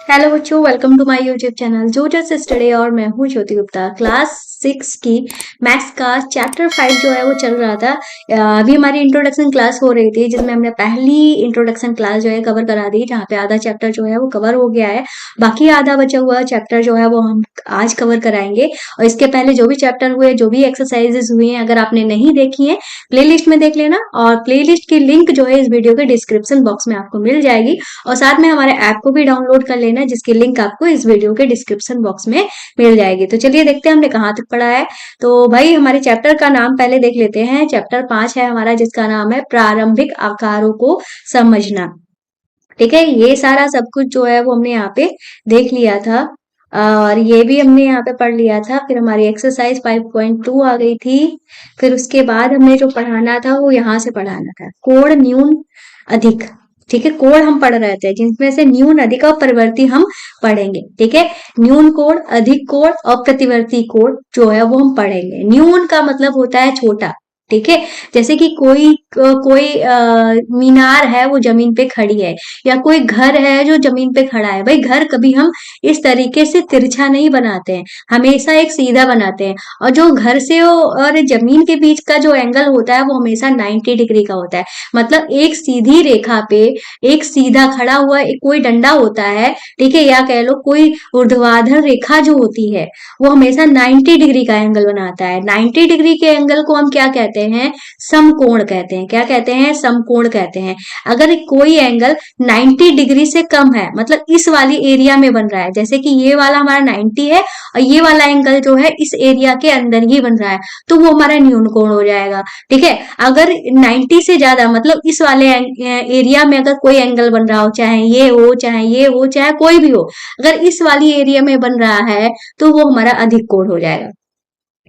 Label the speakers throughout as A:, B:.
A: Hello बच्चों, welcome to my YouTube channel जो just study. और मैं हूँ ज्योति गुप्ता। क्लास 6 की मैथ्स का चैप्टर 5 जो है वो चल रहा था। अभी हमारी इंट्रोडक्शन क्लास हो रही थी जिसमें हमने पहली इंट्रोडक्शन क्लास जो है कवर करा दी, जहाँ पे आधा चैप्टर जो है वो कवर हो गया है। बाकी आधा बचा हुआ चैप्टर जो है वो हम आज कवर कराएंगे। और इसके पहले जो भी चैप्टर हुए, जो भी एक्सरसाइजेस हुई हैं, अगर आपने नहीं देखी है प्ले में देख लेना। और प्ले की लिंक जो है इस वीडियो के डिस्क्रिप्शन बॉक्स में आपको मिल जाएगी। और साथ में हमारे ऐप को भी डाउनलोड कर लेना, जिसकी लिंक आपको इस वीडियो के डिस्क्रिप्शन बॉक्स में मिल जाएगी। तो चलिए देखते हैं हमने कहाँ तक पढ़ा है। तो भाई हमारे चैप्टर का नाम पहले देख लेते हैं। चैप्टर 5 है हमारा, जिसका नाम है प्रारंभिक आकारों को समझना। ठीक है, ये सारा सब कुछ जो है वो हमने यहाँ पे देख लिया था और ये भी हमने यहाँ पे पढ़ लिया था। फिर हमारी एक्सरसाइज 5.2 आ गई थी। फिर उसके बाद हमने जो पढ़ाना था वो यहाँ से पढ़ाना था, कोण न्यून अधिक। ठीक है, कोण हम पढ़ रहे थे जिसमें से न्यून अधिक और परिवर्ती हम पढ़ेंगे। ठीक है, न्यून कोण, अधिक कोण और प्रतिवर्ती कोण जो है वो हम पढ़ेंगे। न्यून का मतलब होता है छोटा। ठीक है, जैसे कि कोई मीनार है वो जमीन पे खड़ी है, या कोई घर है जो जमीन पे खड़ा है। भाई घर कभी हम इस तरीके से तिरछा नहीं बनाते हैं, हमेशा एक सीधा बनाते हैं। और जो घर से और जमीन के बीच का जो एंगल होता है वो हमेशा 90 डिग्री का होता है। मतलब एक सीधी रेखा पे एक सीधा खड़ा हुआ एक कोई डंडा होता है, ठीक है, या कह लो कोई ऊर्ध्वाधर रेखा जो होती है वो हमेशा 90 डिग्री का एंगल बनाता है। 90 डिग्री के एंगल को हम क्या कहते हैं? समकोण कहते हैं। क्या कहते हैं? समकोण कहते हैं। अगर कोई एंगल 90 डिग्री से कम है, मतलब इस वाली एरिया में बन रहा है, जैसे कि ये वाला हमारा 90 है और ये वाला एंगल जो है इस एरिया के अंदर ही बन रहा है, तो वो हमारा न्यून कोण हो जाएगा। ठीक है, अगर 90 से ज्यादा, मतलब इस वाले एरिया में अगर कोई एंगल बन रहा हो, चाहे ये हो चाहे ये हो चाहे कोई भी हो, अगर इस वाली एरिया में बन रहा है तो वो हमारा अधिक कोण हो जाएगा।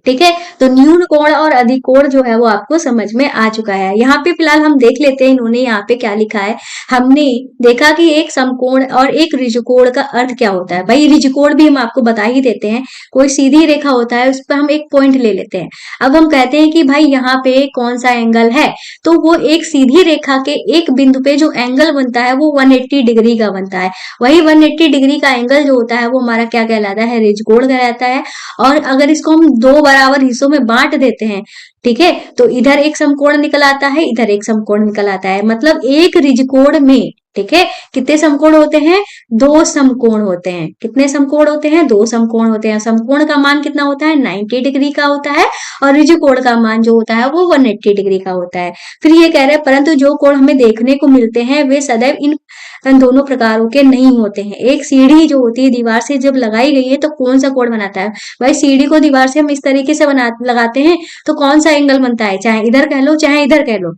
A: ठीक है, तो न्यून कोण और अधिक कोण जो है वो आपको समझ में आ चुका है। यहाँ पे फिलहाल हम देख लेते हैं इन्होंने यहाँ पे क्या लिखा है। हमने देखा कि एक समकोण और एक ऋजुकोण का अर्थ क्या होता है। भाई ऋजुकोण भी हम आपको बता ही देते हैं, कोई सीधी रेखा होता है उस पर हम एक पॉइंट ले लेते हैं। अब हम कहते हैं कि भाई यहाँ पे कौन सा एंगल है, तो वो एक सीधी रेखा के एक बिंदु पे जो एंगल बनता है वो 180 डिग्री का बनता है। वही 180 डिग्री का एंगल जो होता है वो हमारा क्या कहलाता है? ऋजुकोण कहलाता है। और अगर इसको हम दो बराबर हिस्सों में बांट देते हैं, ठीक है, तो इधर एक समकोण निकल आता है, इधर एक समकोण निकल आता है। मतलब एक ऋजुकोण में, ठीक है, कितने समकोण होते हैं? दो समकोण होते हैं। कितने समकोण होते हैं? दो समकोण होते हैं। समकोण का मान कितना होता है? 90 डिग्री का होता है। और ऋजुकोण का मान जो होता है वो 180 डिग्री का होता है। फिर ये कह रहे हैं परंतु जो कोण हमें देखने को मिलते हैं वे सदैव इन दोनों प्रकारों के नहीं होते हैं। एक सीढ़ी जो होती है दीवार से जब लगाई गई है तो कौन सा कोण बनाता है? भाई सीढ़ी को दीवार से हम इस तरीके से लगाते हैं तो कौन सा एंगल बनता है? चाहे इधर कह लो चाहे इधर कह लो।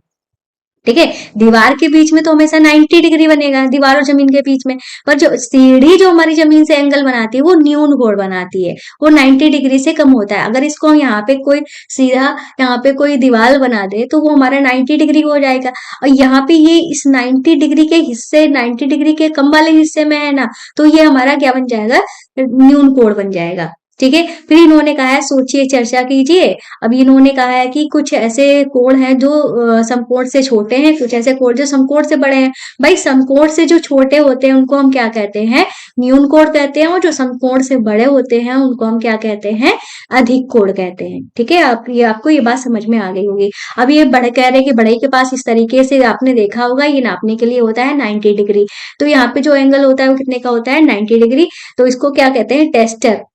A: ठीक है, दीवार के बीच में तो हमेशा 90 डिग्री बनेगा, दीवार और जमीन के बीच में। पर जो सीढ़ी जो हमारी जमीन से एंगल बनाती है वो न्यून कोण बनाती है, वो 90 डिग्री से कम होता है। अगर इसको हम यहाँ पे कोई सीधा यहाँ पे कोई दीवार बना दे तो वो हमारा 90 डिग्री हो जाएगा। और यहाँ पे ये इस 90 डिग्री के हिस्से, 90 डिग्री के कम वाले हिस्से में है ना, तो ये हमारा क्या बन जाएगा? न्यून कोण बन जाएगा। ठीक है, फिर इन्होंने कहा है सोचिए चर्चा कीजिए। अब इन्होंने कहा है कि कुछ ऐसे कोण हैं जो समकोण से छोटे हैं, कुछ ऐसे कोण जो समकोण से बड़े हैं। भाई समकोण से जो छोटे होते हैं उनको हम क्या कहते हैं? न्यून कोण कहते हैं। और जो समकोण से बड़े होते हैं उनको हम क्या कहते हैं? अधिक कोण कहते हैं। ठीक है, आपको ये बात समझ में आ गई होगी। अब ये बड़े कह रहे हैं कि बड़े के पास इस तरीके से आपने देखा होगा, ये नापने के लिए होता है 90 डिग्री। तो यहाँ पे जो एंगल होता है वो कितने का होता है? 90 डिग्री। तो इसको क्या कहते हैं? टेस्टर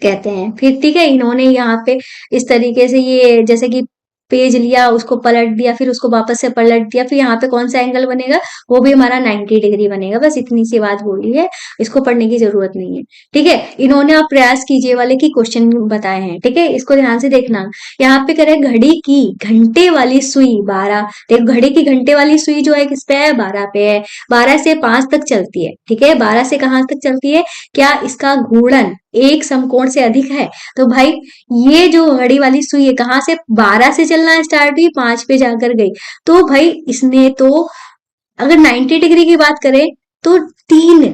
A: कहते हैं। फिर ठीक है, इन्होंने यहाँ पे इस तरीके से ये जैसे कि पेज लिया, उसको पलट दिया, फिर उसको वापस से पलट दिया, फिर यहाँ पे कौन सा एंगल बनेगा? वो भी हमारा 90 डिग्री बनेगा। बस इतनी सी बात बोली है, इसको पढ़ने की जरूरत नहीं है। ठीक है, इन्होंने आप प्रयास कीजिए वाले की क्वेश्चन बताए हैं। ठीक है, इसको ध्यान से देखना। यहाँ पे करे घड़ी की घंटे वाली सुई 12। देखो घड़ी की घंटे वाली सुई जो है किस पे है? 12 पे है। 12 से 5 तक चलती है। ठीक है, 12 से कहाँ तक चलती है? क्या इसका घूर्णन एक समकोण से अधिक है? तो भाई ये जो घड़ी वाली सुई है कहाँ से? 12 से चलना स्टार्ट हुई, 5 पे जाकर गई। तो भाई इसने तो अगर 90 डिग्री की बात करें तो तीन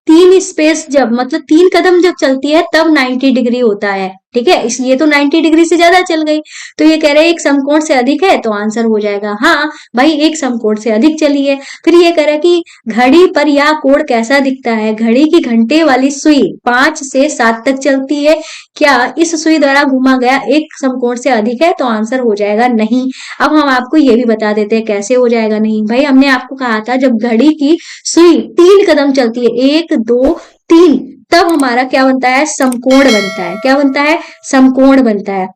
A: तीन स्पेस जब, मतलब 3 कदम जब चलती है तब 90 डिग्री होता है। ठीक है, इसलिए तो 90 डिग्री से ज्यादा चल गई। तो ये कह रहे हैं एक समकोण से अधिक है, तो आंसर हो जाएगा हाँ भाई एक समकोण से अधिक चली है। फिर ये कह रहा है कि घड़ी पर यह कोण कैसा दिखता है। घड़ी की घंटे वाली सुई 5 से 7 तक चलती है, क्या इस सुई द्वारा घुमा गया एक समकोण से अधिक है, तो आंसर हो जाएगा नहीं। अब हम आपको ये भी बता देते हैं कैसे हो जाएगा नहीं। भाई हमने आपको कहा था जब घड़ी की सुई 3 कदम चलती है, 1 2 3, तब हमारा क्या बनता है, समकोण बनता है। क्या बनता है, समकोण बनता है।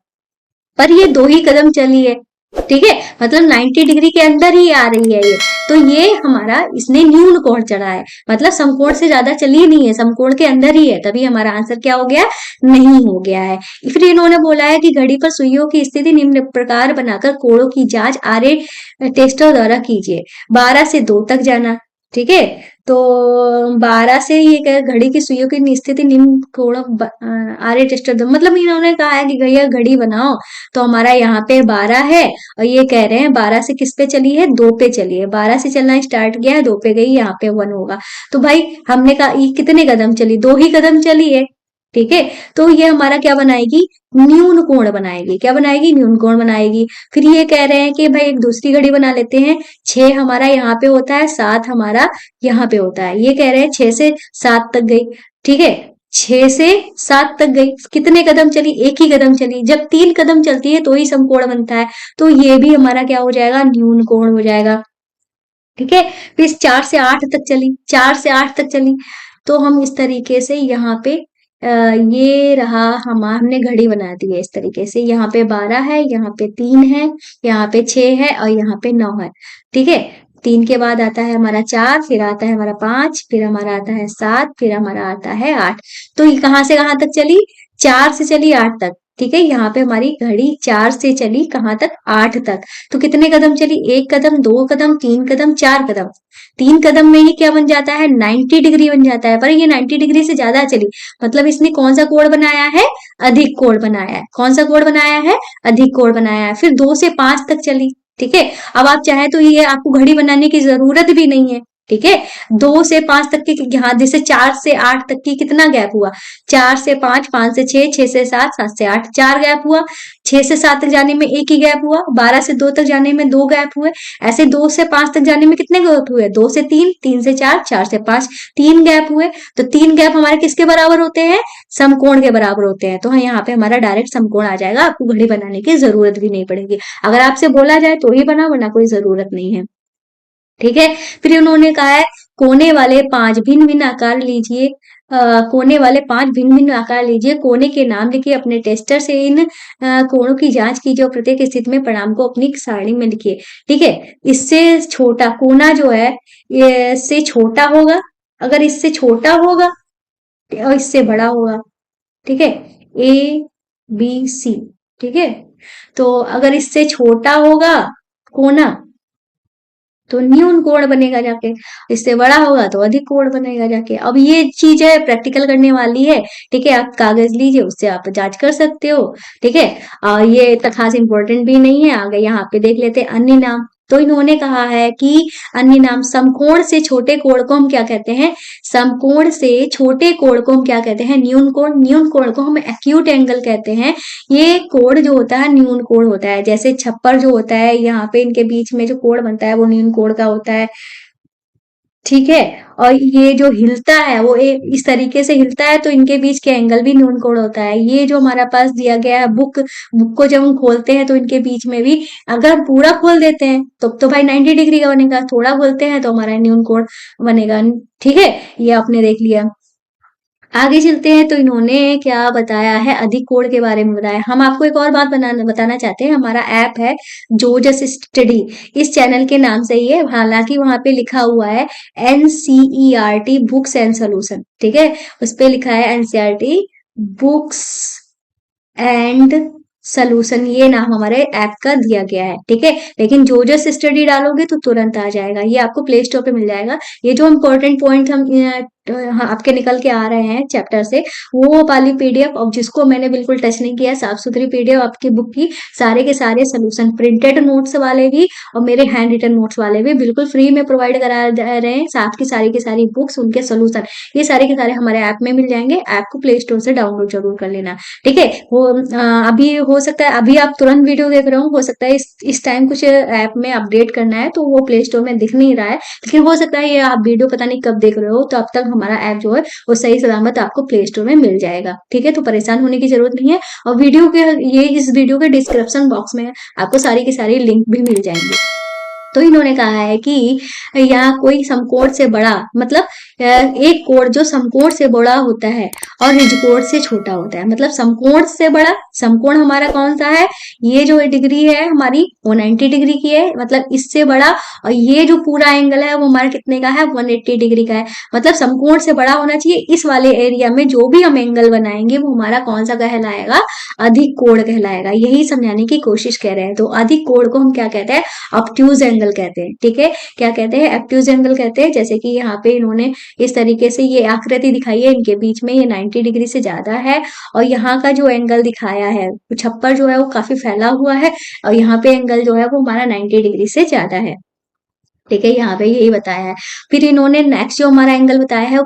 A: पर ये 2 ही कदम चली है, ठीक है, मतलब 90 डिग्री के अंदर ही आ रही है ये, तो ये हमारा इसने न्यून कोण चढ़ा है, मतलब समकोण से ज्यादा चली नहीं है, समकोण के अंदर ही है, तभी हमारा आंसर क्या हो गया, नहीं हो गया है। फिर इन्होंने बोला है कि घड़ी पर सुइयों की स्थिति निम्न प्रकार बनाकर कोणों की जांच आरे टेस्टर द्वारा कीजिए। 12 से 2 तक जाना, ठीक है, तो 12 से ये घड़ी की सुइयों की स्थिति निम्न कोण आरे टेस्टर दो, मतलब इन्होंने कहा है कि भैया घड़ी बनाओ, तो हमारा यहाँ पे 12 है और ये कह रहे हैं 12 से किस पे चली है, 2 पे चली है। 12 से चलना स्टार्ट किया है, 2 पे गई, यहाँ पे 1 होगा। तो भाई हमने कहा ये कितने कदम चली, 2 ही कदम चली है, ठीक है, तो ये हमारा क्या बनाएगी, न्यून कोण बनाएगी। क्या बनाएगी, न्यून कोण बनाएगी। फिर ये कह रहे हैं कि भाई एक दूसरी घड़ी बना लेते हैं। 6 हमारा यहाँ पे होता है, 7 हमारा यहाँ पे होता है। ये कह रहे हैं 6 से 7 तक गई, ठीक है, 6 से 7 तक गई, कितने कदम चली, एक ही कदम चली। जब 3 कदम चलती है तो ही समकोण बनता है, तो ये भी हमारा क्या हो जाएगा, न्यून कोण हो जाएगा, ठीक है। फिर 4 से 8 तक चली, 4 से 8 तक चली, तो हम इस तरीके से यहाँ पे ये रहा हमने घड़ी बना दी है इस तरीके से। यहाँ पे 12 है, यहाँ पे 3 है, यहाँ पे 6 है और यहाँ पे 9 है, ठीक है। 3 के बाद आता है हमारा 4, फिर आता है हमारा 5, फिर हमारा आता है 7, फिर हमारा आता है 8। तो ये कहाँ से कहाँ तक चली, 4 से चली 8 तक, ठीक है। यहाँ पे हमारी घड़ी 4 से चली कहाँ तक, 8 तक। तो कितने कदम चली, 1 कदम, 2 कदम, 3 कदम, 4 कदम। 3 कदम में ही क्या बन जाता है, 90 डिग्री बन जाता है। पर ये 90 डिग्री से ज्यादा चली, मतलब इसने कौन सा कोण बनाया है, अधिक कोण बनाया है। कौन सा कोण बनाया है, अधिक कोण बनाया है। फिर 2 से 5 तक चली, ठीक है। अब आप चाहे तो ये आपको घड़ी बनाने की जरूरत भी नहीं है, ठीक है। 2 से 5 तक की, यहाँ जैसे 4 से 8 तक की कितना गैप हुआ, 4 से 5, 5 से 6, 6 से 7, 7 से 8, 4 गैप हुआ। 6 से 7 तक जाने में 1 ही गैप हुआ, 12 से 2 तक जाने में 2 गैप हुए। ऐसे 2 से 5 तक जाने में कितने गैप हुए, 2 से 3, 3 से 4, 4 से 5, 3 गैप हुए। तो 3 गैप हमारे किसके बराबर होते हैं, समकोण के बराबर होते हैं। तो हाँ, यहाँ पे हमारा डायरेक्ट समकोण आ जाएगा, आपको घड़ी बनाने की जरूरत भी नहीं पड़ेगी। अगर आपसे बोला जाए तो ही बनाओ, वरना कोई जरूरत नहीं है, ठीक है। फिर उन्होंने कहा है कोने वाले 5 भिन्न भिन्न आकार लीजिए, कोने वाले 5 भिन्न भिन्न आकार लीजिए, कोने के नाम लिखिए, अपने टेस्टर से इन कोणों की जांच कीजिए और प्रत्येक स्थिति में परिणाम को अपनी सारणी में लिखिए, ठीक है। इससे छोटा कोना जो है, ये इससे छोटा होगा, अगर इससे छोटा होगा और इससे बड़ा होगा, ठीक है, ए बी सी, ठीक है। तो अगर इससे छोटा होगा कोना तो न्यून कोण बनेगा जाके, इससे बड़ा होगा तो अधिक कोण बनेगा जाके। अब ये चीज है प्रैक्टिकल करने वाली है, ठीक है। आप कागज लीजिए, उससे आप जांच कर सकते हो, ठीक है। और ये इतना खास इंपॉर्टेंट भी नहीं है। आगे यहाँ पे देख लेते हैं अन्य नाम। तो इन्होंने कहा है कि अन्य नाम, समकोण से छोटे कोण को हम क्या कहते हैं, समकोण से छोटे कोण को हम क्या कहते हैं, न्यून कोण। न्यून कोण को हम एक्यूट एंगल कहते हैं। ये कोण जो होता है न्यून कोण होता है। जैसे छप्पर जो होता है, यहाँ पे इनके बीच में जो कोण बनता है वो न्यून कोण का होता है, ठीक है। और ये जो हिलता है वो इस तरीके से हिलता है, तो इनके बीच के एंगल भी न्यून कोण होता है। ये जो हमारा पास दिया गया है बुक को जब हम खोलते हैं तो इनके बीच में भी, अगर हम पूरा खोल देते हैं तो भाई 90 डिग्री का बनेगा, थोड़ा खोलते हैं तो हमारा न्यून कोण बनेगा, ठीक है। ये आपने देख लिया। आगे चलते हैं तो इन्होंने क्या बताया है, अधिक कोण के बारे में बताया। हम आपको एक और बात बताना चाहते हैं। हमारा ऐप है जोजस स्टडी, इस चैनल के नाम से ही है, हालांकि वहां पे लिखा हुआ है NCERT बुक्स एंड सोल्यूशन, ठीक है। उस पे लिखा है NCERT बुक्स एंड सोल्यूशन, ये नाम हमारे ऐप का दिया गया है, ठीक है। लेकिन जोजस स्टडी डालोगे तो तुरंत आ जाएगा, ये आपको प्ले स्टोर पे मिल जाएगा। ये जो इंपॉर्टेंट पॉइंट हम हाँ, आपके निकल के आ रहे हैं चैप्टर से, वो वाली पीडीएफ, और जिसको मैंने बिल्कुल टच नहीं किया, साफ सुथरी पीडीएफ आपकी बुक की, सारे के सारे सोल्यूशन, प्रिंटेड नोट्स वाले भी और मेरे हैंड रिटन नोट्स वाले भी बिल्कुल फ्री में प्रोवाइड करा रहे हैं। साथ की सारी बुक्स, उनके सोल्यूशन, ये सारे के सारे हमारे ऐप में मिल जाएंगे। ऐप को प्ले स्टोर से डाउनलोड जरूर कर लेना, ठीक है। वो अभी हो सकता है, अभी आप तुरंत वीडियो देख रहे हो सकता है इस टाइम कुछ ऐप में अपडेट करना है, तो वो प्ले स्टोर में दिख नहीं रहा है, लेकिन हो सकता है ये आप वीडियो पता नहीं कब देख रहे हो, तो अब तक हमारा ऐप जो है वो सही सलामत आपको प्ले स्टोर में मिल जाएगा, ठीक है। तो परेशान होने की जरूरत नहीं है। और इस वीडियो के डिस्क्रिप्शन बॉक्स में आपको सारी की सारी लिंक भी मिल जाएंगे। तो इन्होंने कहा है कि यहाँ कोई समकोण से बड़ा, मतलब एक कोण जो समकोण से बड़ा होता है और रिजकोण से छोटा होता है, मतलब समकोण से बड़ा, समकोण हमारा कौन सा है, ये जो डिग्री है हमारी वो 90 डिग्री की है, मतलब इससे बड़ा, और ये जो पूरा एंगल है वो हमारा कितने का है, 180 डिग्री का है, मतलब समकोण से बड़ा होना चाहिए। इस वाले एरिया में जो भी हम एंगल बनाएंगे वो हमारा कौन सा कहलाएगा, अधिक कोण कहलाएगा। यही समझाने की कोशिश कर रहे हैं। तो अधिक कोण को हम क्या कहते हैं, ऑब्ट्यूज एंगल कहते हैं, ठीक है। क्या कहते हैं, ऑब्ट्यूज एंगल कहते हैं। जैसे कि यहाँ पे इन्होंने इस तरीके से ये आकृति दिखाई है, इनके बीच में ये 90 डिग्री से ज्यादा है, और यहाँ का जो एंगल दिखाया है, छप्पर जो है वो काफी फैला हुआ है, और यहाँ पे एंगल जो है वो हमारा 90 डिग्री से ज्यादा है, ठीक है। यहाँ पे यही बताया है। फिर इन्होंने नेक्स्ट जो हमारा एंगल बताया है वो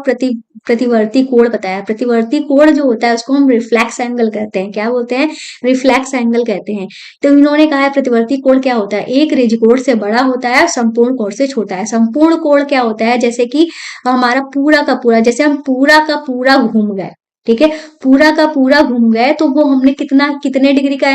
A: प्रतिवर्ती कोण बताया है। प्रतिवर्ती कोण जो होता है उसको हम रिफ्लेक्स एंगल कहते हैं। क्या बोलते हैं, रिफ्लेक्स एंगल कहते हैं। तो इन्होंने कहा है प्रतिवर्ती कोण क्या होता है, एक रिजकोण से बड़ा होता है, संपूर्ण कोण से छोटा है। संपूर्ण कोण क्या होता है, जैसे कि हमारा पूरा का पूरा, जैसे हम पूरा का पूरा घूम गए, ठीक है, पूरा का पूरा घूम गए, तो वो हमने कितने डिग्री का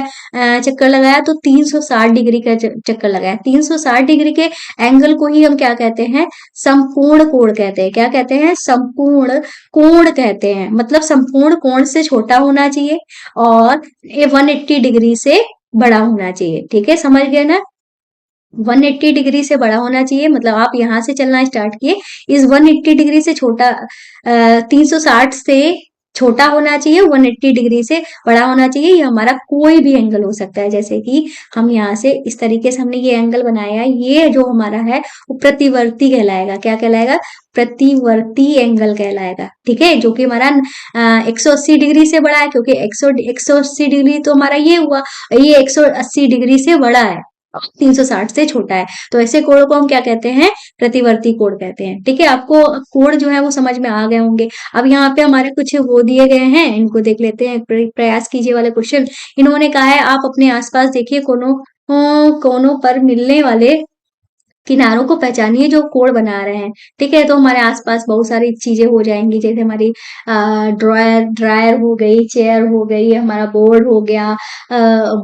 A: चक्कर लगाया, तो 360 डिग्री का चक्कर लगाया। 360 डिग्री के एंगल को ही हम क्या कहते हैं, संपूर्ण कोण कहते हैं। क्या कहते हैं, संपूर्ण कोण कहते हैं। मतलब संपूर्ण कोण से छोटा होना चाहिए और 180 डिग्री से बड़ा होना चाहिए, ठीक है, समझ गए ना। 180 डिग्री से बड़ा होना चाहिए, मतलब आप यहां से चलना स्टार्ट किए, इस 180 डिग्री से छोटा, 360 से छोटा होना चाहिए, 180 डिग्री से बड़ा होना चाहिए। ये हमारा कोई भी एंगल हो सकता है। जैसे कि हम यहाँ से इस तरीके से हमने ये एंगल बनाया है, ये जो हमारा है वो प्रतिवर्ती कहलाएगा। क्या कहलाएगा, प्रतिवर्ती एंगल कहलाएगा, ठीक है, जो कि हमारा 180 डिग्री से बड़ा है, क्योंकि 180 डिग्री तो हमारा ये हुआ, ये 180 डिग्री से बड़ा है, 360 से छोटा है। तो ऐसे कोण को हम क्या कहते हैं, प्रतिवर्ती कोण कहते हैं, ठीक है। आपको कोण जो है वो समझ में आ गए होंगे। अब यहाँ पे हमारे कुछ वो दिए गए हैं, इनको देख लेते हैं। प्रयास कीजिए वाले क्वेश्चन। इन्होंने कहा है आप अपने आसपास देखिए, कोनों कोनों पर मिलने वाले किनारों को पहचानिए जो कोण बना रहे हैं, ठीक है। तो हमारे आसपास बहुत सारी चीजें हो जाएंगी, जैसे हमारी ड्रायर हो गई, चेयर हो गई, हमारा बोर्ड हो गया,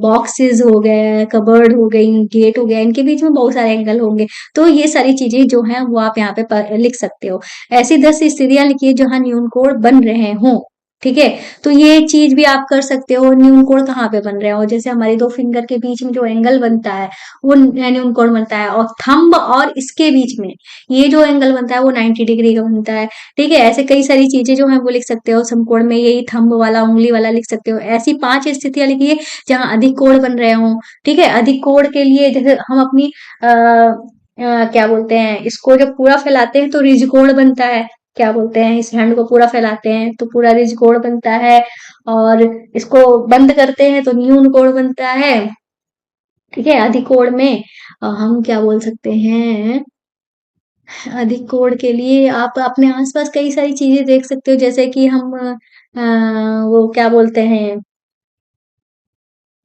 A: बॉक्सेस हो गए, कबर्ड हो गई, गेट हो गया, इनके बीच में बहुत सारे एंगल होंगे। तो ये सारी चीजें जो हैं वो आप यहाँ पे लिख सकते हो। ऐसी 10 स्थितियां लिखिए जहां न्यून कोण बन रहे हों, ठीक है। तो ये चीज भी आप कर सकते हो। न्यून कोण कहाँ पे बन रहे हो, जैसे हमारे दो फिंगर के बीच में जो एंगल बनता है वो न्यून कोण बनता है, और थंब और इसके बीच में ये जो एंगल बनता है वो 90 डिग्री का बनता है, ठीक है। ऐसे कई सारी चीजें जो है वो लिख सकते हो। समकोण में यही थंब वाला, उंगली वाला लिख सकते हो। ऐसी 5 स्थितियां लिखिए जहां अधिक कोण बन रहे हो, ठीक है। अधिक कोण के लिए जैसे हम अपनी क्या बोलते हैं, इसको जब पूरा फैलाते हैं तो रिज कोण बनता है। क्या बोलते हैं, इस हैंड को पूरा फैलाते हैं तो पूरा रिज कोण बनता है, और इसको बंद करते हैं तो न्यून कोण बनता है, ठीक है। अधिक कोण में हम क्या बोल सकते हैं, अधिक कोण के लिए आप अपने आसपास कई सारी चीजें देख सकते हो, जैसे कि हम वो क्या बोलते हैं,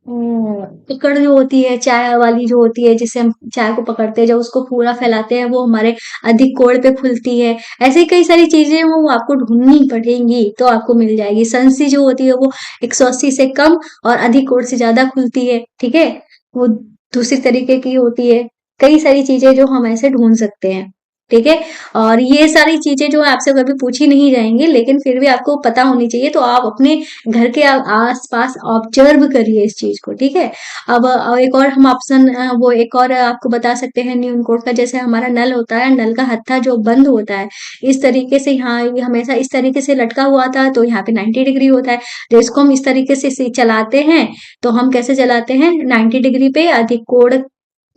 A: पकड़ जो होती है, चाय वाली जो होती है, जिससे हम चाय को पकड़ते हैं, जब उसको पूरा फैलाते हैं वो हमारे अधिक कोण पे खुलती है। ऐसे कई सारी चीजें हैं, वो आपको ढूंढनी पड़ेंगी तो आपको मिल जाएगी। संसी जो होती है वो 180 से कम और अधिक कोण से ज्यादा खुलती है, ठीक है, वो दूसरी तरीके की होती है। कई सारी चीजें जो हम ऐसे ढूंढ सकते हैं, ठीक है। और ये सारी चीजें जो है आपसे कभी पूछी नहीं जाएंगी, लेकिन फिर भी आपको पता होनी चाहिए, तो आप अपने घर के आसपास ऑब्जर्व करिए इस चीज को, ठीक है। अब एक और हम ऑप्शन, वो एक और आपको बता सकते हैं न्यून कोड का। जैसे हमारा नल होता है, नल का हत्था जो बंद होता है इस तरीके से, यहाँ ये हमेशा इस तरीके से लटका हुआ था, तो यहाँ पे 90 डिग्री होता है। तो इसको हम इस तरीके से चलाते हैं, तो हम कैसे चलाते हैं, 90 डिग्री पे अधिक कोण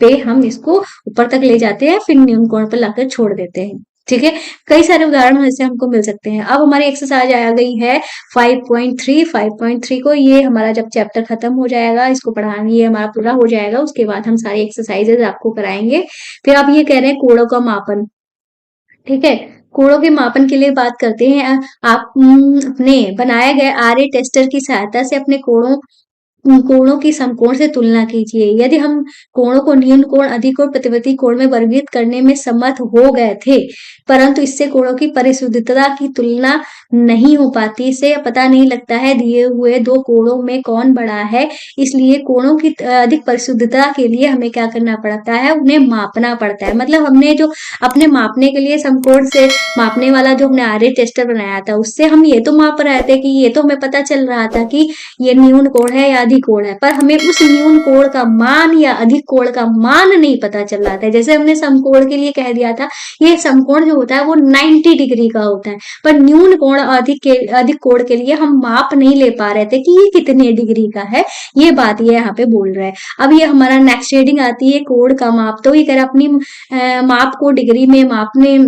A: पे हम इसको ऊपर तक ले जाते हैं, फिर न्यून कोण पर लाकर छोड़ देते हैं। ठीक है, कई सारे उदाहरण ऐसे हमको मिल सकते हैं। अब हमारी एक्सरसाइज आ गई है 5.3। 5.3 को ये हमारा जब चैप्टर खत्म हो जाएगा, इसको पढ़ाना ये हमारा पूरा हो जाएगा, उसके बाद हम सारी एक्सरसाइजेज आपको कराएंगे। फिर आप ये कह रहे हैं कोणों का मापन, ठीक है, कोणों के मापन के लिए बात करते हैं। आप अपने बनाए गए आरए टेस्टर की सहायता से अपने कोणों की समकोण से तुलना कीजिए। यदि हम कोणों को न्यून कोण, अधिक कोण, प्रतिवर्ती कोण में वर्गीकृत करने में समर्थ हो गए थे, परंतु इससे कोणों की परिशुद्धता की तुलना नहीं हो पाती। इससे पता नहीं लगता है दिए हुए दो कोणों में कौन बड़ा है। इसलिए कोणों की अधिक परिशुद्धता के लिए हमें क्या करना पड़ता है, उन्हें मापना पड़ता है। मतलब हमने जो अपने मापने के लिए समकोण से मापने वाला जो हमने आरए टेस्टर बनाया था, उससे हम ये तो माप रहे थे कि ये तो हमें पता चल रहा था कि ये न्यून कोण है या अधिक कोण है, पर हमें उस न्यून कोण का मान या अधिक कोण का मान नहीं पता चल रहा था। जैसे हमने समकोण के लिए कह दिया था, ये समकोण जो होता है वो 90 डिग्री का होता है, पर न्यून कोण अधिक कोण के लिए हम माप नहीं ले पा रहे थे कि ये कितने डिग्री का है। ये बात ये यहाँ पे बोल रहा है। अब ये हमारा नेक्स्ट हेडिंग आती है कोण का माप। तो ये कह रहा अपनी माप को डिग्री में मापने,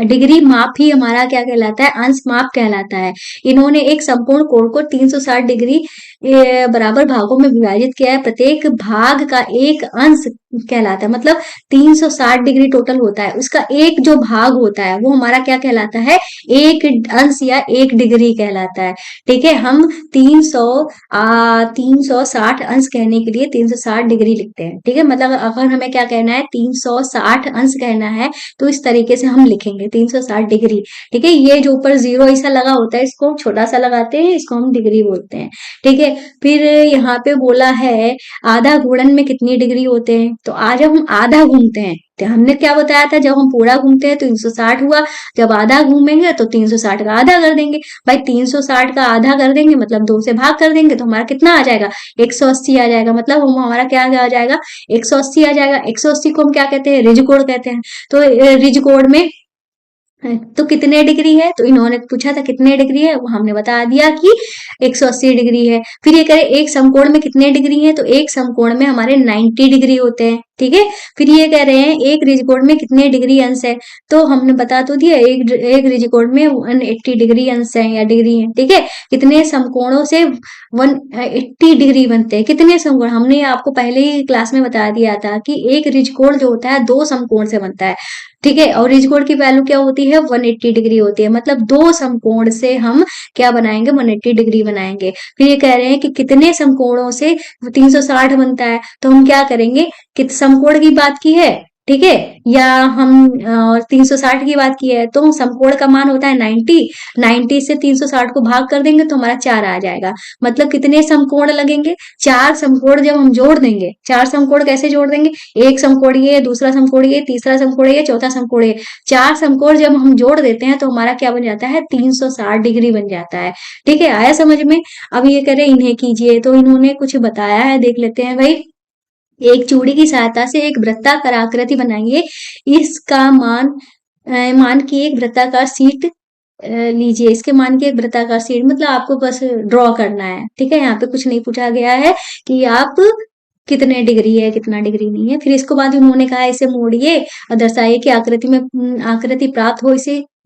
A: डिग्री माप ही हमारा क्या कहलाता है, अंश माप कहलाता है। इन्होंने एक संपूर्ण कोण को 360 डिग्री बराबर भागों में विभाजित किया है। प्रत्येक भाग का एक अंश कहलाता है, मतलब 360 डिग्री टोटल होता है, उसका एक जो भाग होता है वो हमारा क्या कहलाता है, एक अंश या एक डिग्री कहलाता है। ठीक है, हम 360 अंश कहने के लिए 360 डिग्री लिखते हैं। ठीक है, मतलब अगर हमें क्या कहना है, 360 अंश कहना है तो इस तरीके से हम लिखेंगे 360 डिग्री। ठीक है, ये जो ऊपर जीरो ऐसा लगा होता है इसको हम छोटा सा लगाते हैं, इसको हम डिग्री बोलते हैं। ठीक है, फिर यहाँ पे बोला है आधा गुणन में कितनी डिग्री होते हैं। तो आज जब हम आधा घूमते हैं, तो हमने क्या बताया था, जब हम पूरा घूमते हैं तो 360 हुआ, जब आधा घूमेंगे तो 360 का आधा कर देंगे। भाई 360 का आधा कर देंगे मतलब 2 से भाग कर देंगे, तो हमारा कितना आ जाएगा, 180 आ जाएगा। मतलब हमारा क्या आ जाएगा, 180 आ जाएगा। 180 को हम क्या कहते हैं, रिज कोण कहते हैं। तो रिज कोण में तो कितने डिग्री है, तो इन्होंने पूछा था कितने डिग्री है, वो हमने बता दिया कि 180 डिग्री है। फिर ये करें एक समकोण में कितने डिग्री है, तो एक समकोण में हमारे 90 डिग्री होते हैं। ठीक है, फिर ये कह रहे हैं एक रिजकोण में कितने डिग्री अंश है, तो हमने बता तो दिया एक रिजकोण में 180 डिग्री अंश है या डिग्री है। ठीक है, कितने समकोणों से 180 डिग्री बनते हैं, कितने समकोण, हमने आपको पहले ही क्लास में बता दिया था कि एक रिजकोण जो होता है 2 समकोण से बनता है। ठीक है, और रिजकोण की वैल्यू क्या होती है, 180 डिग्री होती है। मतलब 2 समकोण से हम क्या बनाएंगे, 180 डिग्री बनाएंगे। फिर ये कह रहे हैं कि कितने समकोणों से 360 बनता है, तो हम क्या करेंगे, कित समकोण की बात की है, ठीक है, या हम 360 की बात की है, तो समकोण का मान होता है 90। 90 से 360 को भाग कर देंगे तो हमारा 4 आ जाएगा। मतलब कितने समकोण लगेंगे, 4 समकोण जब हम जोड़ देंगे। 4 समकोण कैसे जोड़ देंगे, एक समकोण ये, दूसरा समकोण ये, तीसरा समकोण ये, चौथा समकोण ये, 4 समकोण जब हम जोड़ देते हैं तो हमारा क्या बन जाता है, 360 डिग्री बन जाता है। ठीक है, आया समझ में। अब ये कह रहे हैं इन्हें कीजिए, तो इन्होंने कुछ बताया है, देख लेते हैं भाई। एक चूड़ी की सहायता से एक वृत्ताकार आकृति बनाइए। इसका मान की एक वृत्ताकार शीट लीजिए। इसके मान की एक वृत्ताकार शीट, मतलब आपको बस ड्रॉ करना है। ठीक है, यहाँ पे कुछ नहीं पूछा गया है कि आप कितने डिग्री है, कितना डिग्री नहीं है। फिर इसको बाद उन्होंने कहा इसे मोड़िए और दर्शाइए कि आकृति में आकृति प्राप्त हो।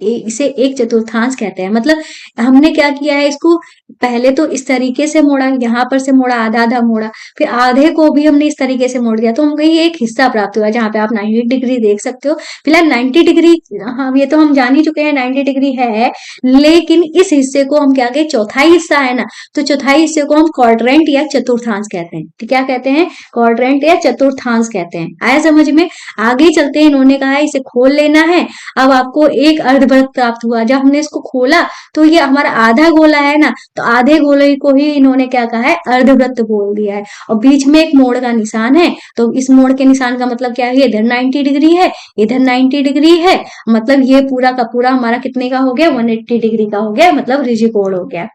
A: इसे एक चतुर्थांश कहते हैं। मतलब हमने क्या किया है, इसको पहले तो इस तरीके से मोड़ा, यहाँ पर से मोड़ा, आधा आधा मोड़ा, फिर आधे को भी हमने इस तरीके से मोड़ दिया, तो हमको ये एक हिस्सा प्राप्त हुआ जहाँ पे आप 90 डिग्री देख सकते हो। फिलहाल 90 डिग्री, हाँ ये तो हम जान ही चुके हैं 90 डिग्री है, लेकिन इस हिस्से को हम क्या कहें, चौथाई हिस्सा है ना, तो चौथाई हिस्से को हम क्वाड्रेंट या चतुर्थांश कहते हैं। तो क्या कहते हैं, क्वाड्रेंट या चतुर्थांश कहते हैं। आया समझ में। आगे चलते हैं, इन्होंने कहा है इसे खोल लेना है। अब आपको एक अर्धवृत्त प्राप्त हुआ। जब हमने इसको खोला तो ये हमारा आधा गोला है ना, तो आधे गोले को ही इन्होंने क्या कहा है, अर्धवृत्त बोल दिया है। और बीच में एक मोड़ का निशान है, तो इस मोड़ के निशान का मतलब क्या है, इधर 90 डिग्री है, इधर 90 डिग्री है, मतलब ये पूरा का पूरा हमारा कितने का हो गया, 180 डिग्री का हो गया, मतलब रिजिकोण हो गया।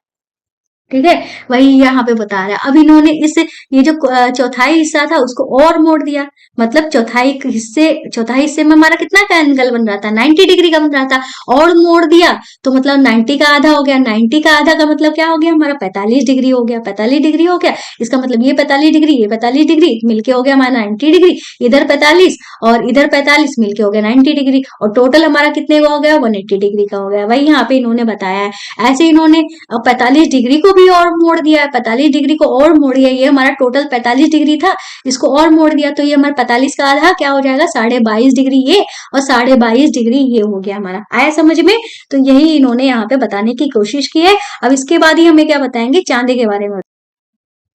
A: ठीक है, वही यहाँ पे बता रहा है। अब इन्होंने इस ये जो चौथाई हिस्सा था उसको और मोड़ दिया, मतलब चौथाई हिस्से में हमारा कितना का एंगल बन रहा था, 90 डिग्री का बन रहा था, और मोड़ दिया तो मतलब 90 का आधा हो गया। 90 का आधा का मतलब क्या हो गया हमारा, 45 डिग्री हो गया। 45 डिग्री हो गया, इसका मतलब ये 45 डिग्री, ये 45 डिग्री मिलके हो गया हमारा 90 डिग्री, इधर 45 और इधर 45 मिलके हो गया 90 डिग्री, और टोटल हमारा कितने का हो गया, 180 डिग्री का हो गया। वही यहाँ पे इन्होंने बताया है। ऐसे इन्होंने 45 डिग्री को भी और मोड़ दिया है, 45 डिग्री को और मोड़ दिया, ये हमारा टोटल 45 डिग्री था, इसको और मोड़ दिया तो ये हमारा 45 का आधा क्या हो जाएगा, 22.5 डिग्री ये, और 22.5 डिग्री ये हो गया हमारा। आया समझ में? तो यही इन्होंने यहाँ पे बताने की कोशिश की है। अब इसके बाद ही हमें क्या बताएंगे, चांदे के बारे में।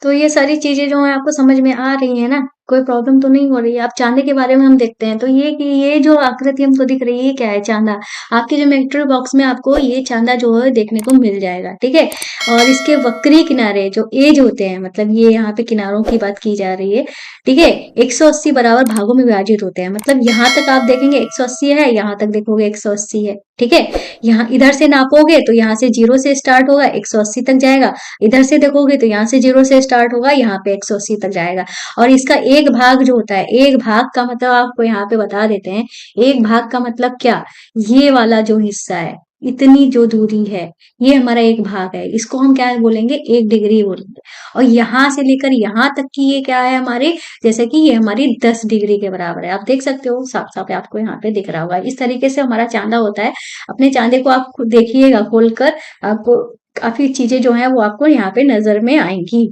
A: तो ये सारी चीजें जो है आपको समझ में आ रही है ना, कोई प्रॉब्लम तो नहीं हो रही है। अब चांदे के बारे में हम देखते हैं, तो ये कि ये जो आकृति हमको दिख रही है ये क्या है, चांदा। आपके जो मेट्रो बॉक्स में आपको ये चांदा जो है देखने को मिल जाएगा, ठीक है। और इसके वक्री किनारे जो एज होते हैं, मतलब ये यहाँ पे किनारों की बात की जा रही है, ठीक है, 180 बराबर भागों में विभाजित होते हैं। मतलब यहाँ तक आप देखेंगे 180 है, यहाँ तक देखोगे 180 है, ठीक है। यहाँ इधर से नापोगे तो यहाँ से 0 से स्टार्ट होगा, 180 तक जाएगा। इधर से देखोगे तो यहाँ से 0 से स्टार्ट होगा, यहाँ पे 180 तक जाएगा। और इसका एक भाग जो होता है, एक भाग का मतलब आपको यहाँ पे बता देते हैं, एक भाग का मतलब क्या, ये वाला जो हिस्सा है, इतनी जो दूरी है, ये हमारा एक भाग है, इसको हम क्या बोलेंगे, 1 डिग्री बोलेंगे। और यहाँ से लेकर यहाँ तक की ये क्या है हमारे, जैसे कि ये हमारी 10 डिग्री के बराबर है। आप देख सकते हो, साफ साफ आपको यहाँ पे दिख रहा होगा। इस तरीके से हमारा चांदा होता है। अपने चांदे को आप खुद देखिएगा खोलकर, आपको काफी चीजें जो है वो आपको यहाँ पे नजर में आएंगी,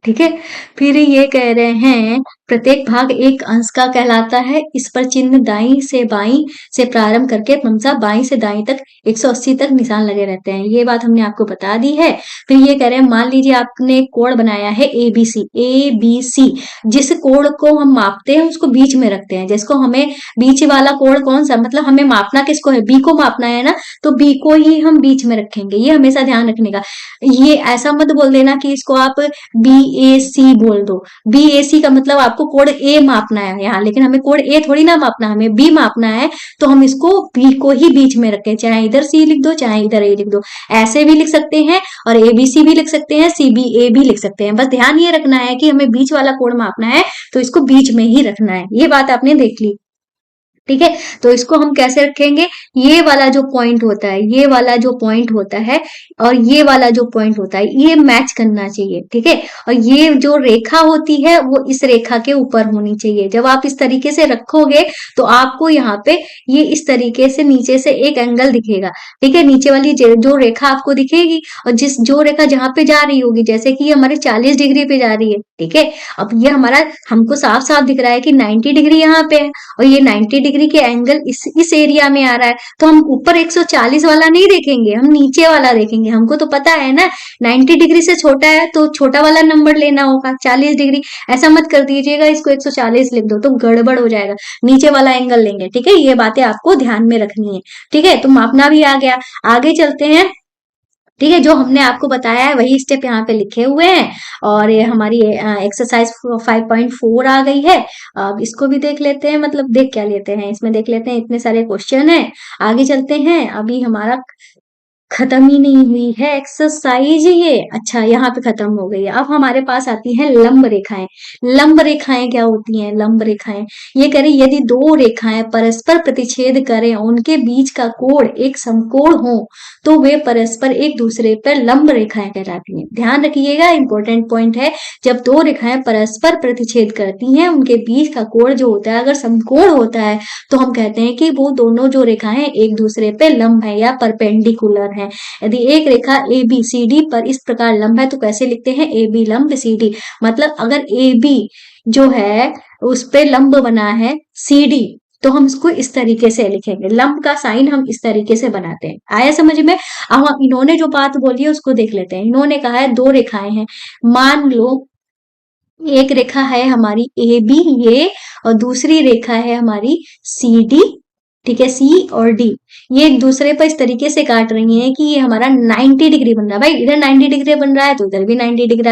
A: ठीक है। फिर ये कह रहे हैं प्रत्येक भाग एक अंश का कहलाता है, इस पर चिन्ह दाई से बाई से प्रारंभ करके क्रमशः बाई से दाई तक 180 तक निशान लगे रहते हैं। ये बात हमने आपको बता दी है। फिर ये कह रहे हैं मान लीजिए आपने कोण बनाया है ABC, जिस कोण को हम मापते हैं उसको बीच में रखते हैं, जिसको हमें बीच वाला कोण कौन सा, मतलब हमें मापना किसको है, बी को मापना है ना, तो बी को ही हम बीच में रखेंगे, ये हमेशा ध्यान रखने का। ये ऐसा मत बोल देना कि इसको आप BAC बोल दो। BAC का मतलब आपको कोण ए मापना है यहाँ, लेकिन हमें कोण ए थोड़ी ना मापना, हमें बी मापना है, तो हम इसको बी को ही बीच में रखें, चाहे इधर सी लिख दो चाहे इधर ए लिख दो, ऐसे भी लिख सकते हैं और ABC भी लिख सकते हैं, CBA भी लिख सकते हैं। बस ध्यान ये रखना है कि हमें बीच वाला कोण मापना है तो इसको बीच में ही रखना है। ये बात आपने देख ली, ठीक है। तो इसको हम कैसे रखेंगे, ये वाला जो पॉइंट होता है, ये वाला जो पॉइंट होता है और ये वाला जो पॉइंट होता है, ये मैच करना चाहिए, ठीक है। और ये जो रेखा होती है वो इस रेखा के ऊपर होनी चाहिए। जब आप इस तरीके से रखोगे तो आपको यहाँ पे ये इस तरीके से नीचे से एक एंगल दिखेगा, ठीक है। नीचे वाली जो रेखा आपको दिखेगी और जो रेखा जहां पे जा रही होगी, जैसे कि ये हमारे 40 डिग्री पे जा रही है, ठीक है। अब ये हमारा हमको साफ साफ दिख रहा है कि 90 डिग्री यहाँ पे है और ये 90 डिग्री के एंगल इस एरिया में आ रहा है, तो हम ऊपर 140 वाला नहीं देखेंगे, हम नीचे वाला देखेंगे। हमको तो पता है ना 90 डिग्री से छोटा है तो छोटा वाला नंबर लेना होगा, 40 डिग्री। ऐसा मत कर दीजिएगा इसको 140 लिख दो तो गड़बड़ हो जाएगा, नीचे वाला एंगल लेंगे, ठीक है। ये बातें आपको ध्यान में रखनी है, ठीक है। तो मापना भी आ गया, आगे चलते हैं, ठीक है। जो हमने आपको बताया है वही स्टेप यहाँ पे लिखे हुए हैं। और ये हमारी एक्सरसाइज 5.4 आ गई है। अब इसको भी देख लेते हैं, मतलब देख क्या लेते हैं, इसमें देख लेते हैं, इतने सारे क्वेश्चन हैं। आगे चलते हैं, अभी हमारा खत्म ही नहीं हुई है एक्सरसाइज ये, अच्छा यहाँ पे खत्म हो गई है। अब हमारे पास आती हैं लंब रेखाएं। लंब रेखाएं क्या होती हैं, लंब रेखाएं ये कह रही यदि दो रेखाएं परस्पर प्रतिच्छेद करें, उनके बीच का कोण एक समकोण हो तो वे परस्पर एक दूसरे पर लंब रेखाएं कहलाती हैं। ध्यान रखिएगा, इंपॉर्टेंट पॉइंट है। जब दो रेखाएं परस्पर प्रतिच्छेद करती हैं, उनके बीच का कोण जो होता है अगर समकोण होता है तो हम कहते हैं कि वो दोनों जो रेखाएं एक दूसरे पे लंब है या परपेंडिकुलर है। यदि एक रेखा ABCD पर इस प्रकार लंब है तो कैसे लिखते हैं, AB लंब CD। मतलब अगर AB जो है उस पे लंब बना है CD, तो हम इसको इस तरीके से लिखेंगे, लंब का साइन हम इस तरीके से बनाते हैं। आया समझ में? अब इन्होंने जो बात बोली है उसको देख लेते हैं। इन्होंने कहा है दो रेखाएं हैं, मान लो एक रेखा है हमारी AB ये, और दूसरी रेखा है हमारी CD ठीक है, सी और डी ये एक दूसरे पर इस तरीके से काट रही हैं कि ये हमारा 90 डिग्री बन रहा है। भाई इधर 90 डिग्री बन रहा है तो इधर भी 90 डिग्री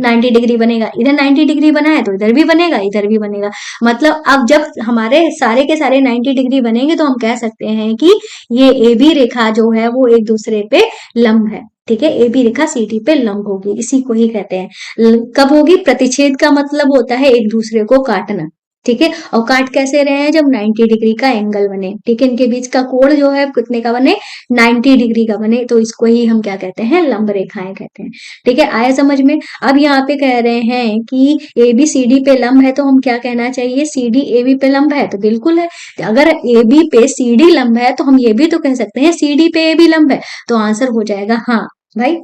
A: 90 डिग्री बनेगा, इधर 90 डिग्री बना है तो इधर भी बनेगा, इधर भी बनेगा। मतलब अब जब हमारे सारे के सारे 90 डिग्री बनेंगे तो हम कह सकते हैं कि ये ए बी रेखा जो है वो एक दूसरे पे लंब है। ठीक है, A B Rekha C D पे लंब होगी, इसी को ही कहते हैं। कब होगी? प्रतिच्छेद का मतलब होता है एक दूसरे को काटना। ठीक है, और काट कैसे रहे हैं? जब 90 डिग्री का एंगल बने। ठीक है, इनके बीच का कोण जो है कितने का बने? 90 डिग्री का बने, तो इसको ही हम क्या कहते हैं? लंब रेखाएं कहते हैं। ठीक है, आया समझ में? अब यहाँ पे कह रहे हैं कि ए बी सी डी पे लंब है, तो हम क्या कहना चाहिए? सी डी ए बी पे लंब है, तो बिल्कुल है। अगर ए बी पे सी डी लंब है तो हम ये भी तो कह सकते हैं सी डी पे ए बी लंब है, तो आंसर हो जाएगा हाँ। भाई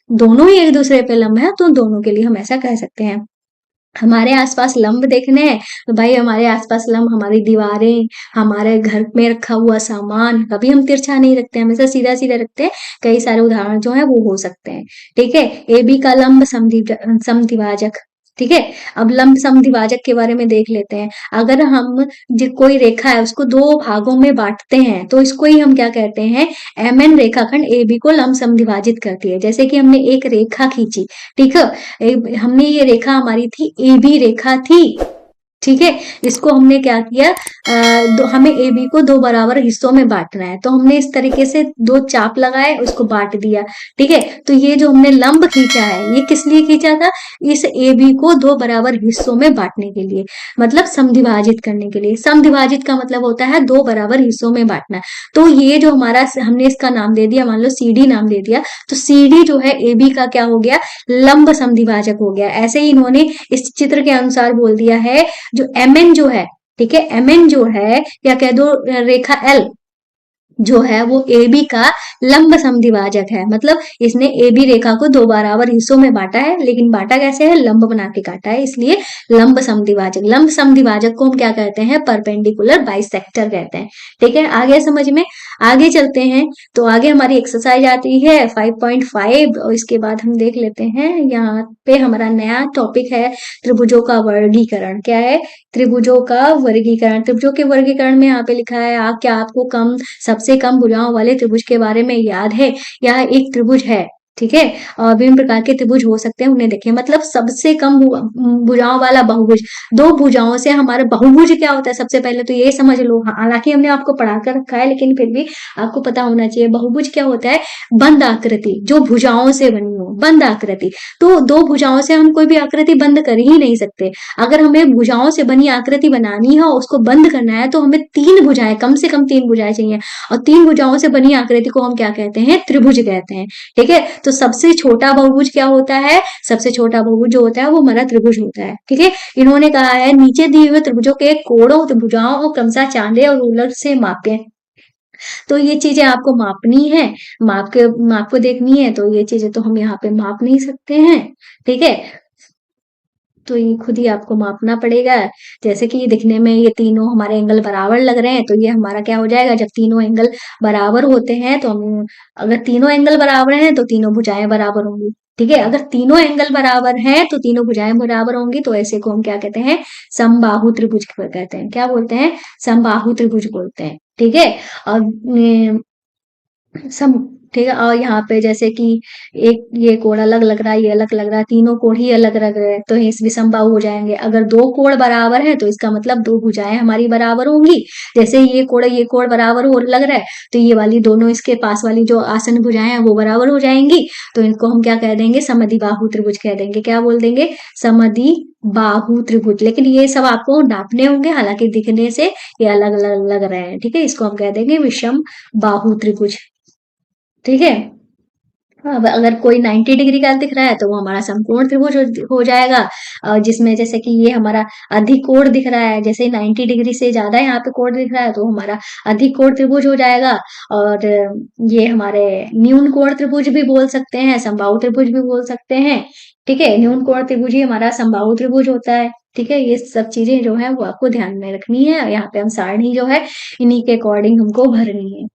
A: दोनों ही एक दूसरे पे लंब है, तो दोनों के लिए हम ऐसा कह सकते हैं। हमारे आसपास लंब देखने हैं तो भाई हमारे आसपास लंब हमारी दीवारें, हमारे घर में रखा हुआ सामान, कभी हम तिरछा नहीं रखते, हमेशा सीधा सीधा रखते हैं। कई सारे उदाहरण जो है वो हो सकते हैं। ठीक है, ए बी का लंब समद्विभाजक। ठीक है, अब लंब समद्विभाजक के बारे में देख लेते हैं। अगर हम जो कोई रेखा है उसको दो भागों में बांटते हैं तो इसको ही हम क्या कहते हैं? एम एन रेखाखंड ए बी को लंब समद्विभाजित करती है। जैसे कि हमने एक रेखा खींची, ठीक है, हमने ये रेखा हमारी थी ए बी रेखा थी। ठीक है, इसको हमने क्या किया? हमें ए बी को दो बराबर हिस्सों में बांटना है, तो हमने इस तरीके से दो चाप लगाए, उसको बांट दिया। ठीक है, तो ये जो हमने लंब खींचा है ये किस लिए खींचा था? इस ए बी को दो बराबर हिस्सों में बांटने के लिए, मतलब समद्विभाजित करने के लिए। समद्विभाजित का मतलब होता है दो बराबर हिस्सों में बांटना। तो ये जो हमारा हमने इसका नाम दे दिया, मान लो सी डी नाम दे दिया, तो सी डी जो है ए बी का क्या हो गया? लंब समद्विभाजक हो गया। ऐसे ही इन्होंने इस चित्र के अनुसार बोल दिया है जो एम एन जो है, ठीक है, एम एन जो है या कह दो रेखा एल जो है वो ए बी का लंब समद्विभाजक है। मतलब इसने ए बी रेखा को दो बराबर हिस्सों में बांटा है, लेकिन बांटा कैसे है? लंब बना के काटा है, इसलिए लंब समद्विभाजक। लंब समद्विभाजक को हम क्या कहते हैं? परपेंडिकुलर बाइसेक्टर कहते हैं। ठीक है, आगे समझ में? आगे चलते हैं, तो आगे हमारी एक्सरसाइज आती है 5.5 और इसके बाद हम देख लेते हैं। यहाँ पे हमारा नया टॉपिक है त्रिभुजों का वर्गीकरण। क्या है? त्रिभुजों का वर्गीकरण। त्रिभुजों के वर्गीकरण में यहाँ पे लिखा है क्या आपको सबसे कम भुजाओं वाले त्रिभुज के बारे में याद है? यह एक त्रिभुज है। ठीक है, और विभिन्न प्रकार के त्रिभुज हो सकते हैं, उन्हें देखिए। मतलब सबसे कम भुजाओं वाला बहुभुज। दो भुजाओं से हमारा बहुभुज क्या होता है? सबसे पहले तो ये समझ लो, हालांकि हमने आपको पढ़ा कर रखा है लेकिन फिर भी आपको पता होना चाहिए। बहुभुज क्या होता है? बंद आकृति, जो भुजाओं से बनी हो, बंद आकृति। तो दो भुजाओं से हम कोई भी आकृति बंद कर ही नहीं सकते। अगर हमें भुजाओं से बनी आकृति बनानी है, उसको बंद करना है, तो हमें तीन भुजाएं, कम से कम तीन भुजाएं चाहिए। और तीन भुजाओं से बनी आकृति को हम क्या कहते हैं? त्रिभुज कहते हैं। ठीक है, तो सबसे छोटा बहुभुज क्या होता है? सबसे छोटा बहुभुज जो होता है वो हमारा त्रिभुज होता है। ठीक है, इन्होंने कहा है नीचे दिए हुए त्रिभुजों के कोणों, त्रिभुजाओं को क्रमशः चांदे और रूलर से मापें। तो ये चीजें आपको मापनी है, माप को देखनी है, तो ये चीजें तो हम यहाँ पे माप नहीं सकते हैं। ठीक है, तो ये खुद ही आपको मापना पड़ेगा। जैसे कि दिखने में ये तीनों हमारे एंगल बराबर लग रहे हैं, तो ये हमारा क्या हो जाएगा? जब तीनों एंगल बराबर होते हैं तो हम, अगर तीनों एंगल बराबर हैं तो तीनों भुजाएं बराबर होंगी। ठीक है, अगर तीनों एंगल बराबर हैं तो तीनों भुजाएं बराबर होंगी, तो ऐसे को हम क्या कहते हैं? समबाहु त्रिभुज कहते हैं। क्या बोलते हैं? समबाहु त्रिभुज बोलते हैं। ठीक है, और सम ठीक है, और यहाँ पे जैसे कि एक ये कोण अलग लग रहा है, ये अलग लग रहा है, तीनों कोण ही अलग लग रहे हैं, तो इस विषमबाहु हो जाएंगे। अगर दो कोण बराबर है तो इसका मतलब दो भुजाएं हमारी बराबर होंगी। जैसे ये कोण बराबर हो लग रहा है, तो ये वाली दोनों इसके पास वाली जो आसन भुजाएं हैं वो बराबर हो जाएंगी, तो इनको हम क्या कह देंगे? समद्विबाहु त्रिभुज कह देंगे। क्या बोल देंगे? समद्विबाहु त्रिभुज। लेकिन ये सब आपको नापने होंगे, हालांकि दिखने से ये अलग अलग लग रहे हैं। ठीक है, इसको हम कह देंगे विषम बाहु त्रिभुज। ठीक है, अब अगर कोई 90 डिग्री का दिख रहा है तो वो हमारा समकोण त्रिभुज हो जाएगा। जिसमें जैसे कि ये हमारा अधिक कोण दिख रहा है, जैसे 90 डिग्री से ज्यादा यहाँ पे कोण दिख रहा है तो हमारा अधिक कोण त्रिभुज हो जाएगा। और ये हमारे न्यून कोण त्रिभुज भी बोल सकते हैं, समबाहु त्रिभुज भी बोल सकते हैं। ठीक है, न्यून कोण त्रिभुज ही हमारा समबाहु त्रिभुज होता है। ठीक है, ये सब चीजें जो है वो आपको ध्यान में रखनी है, और यहाँ पे हम सारणी जो है इन्हीं के अकॉर्डिंग हमको भरनी है।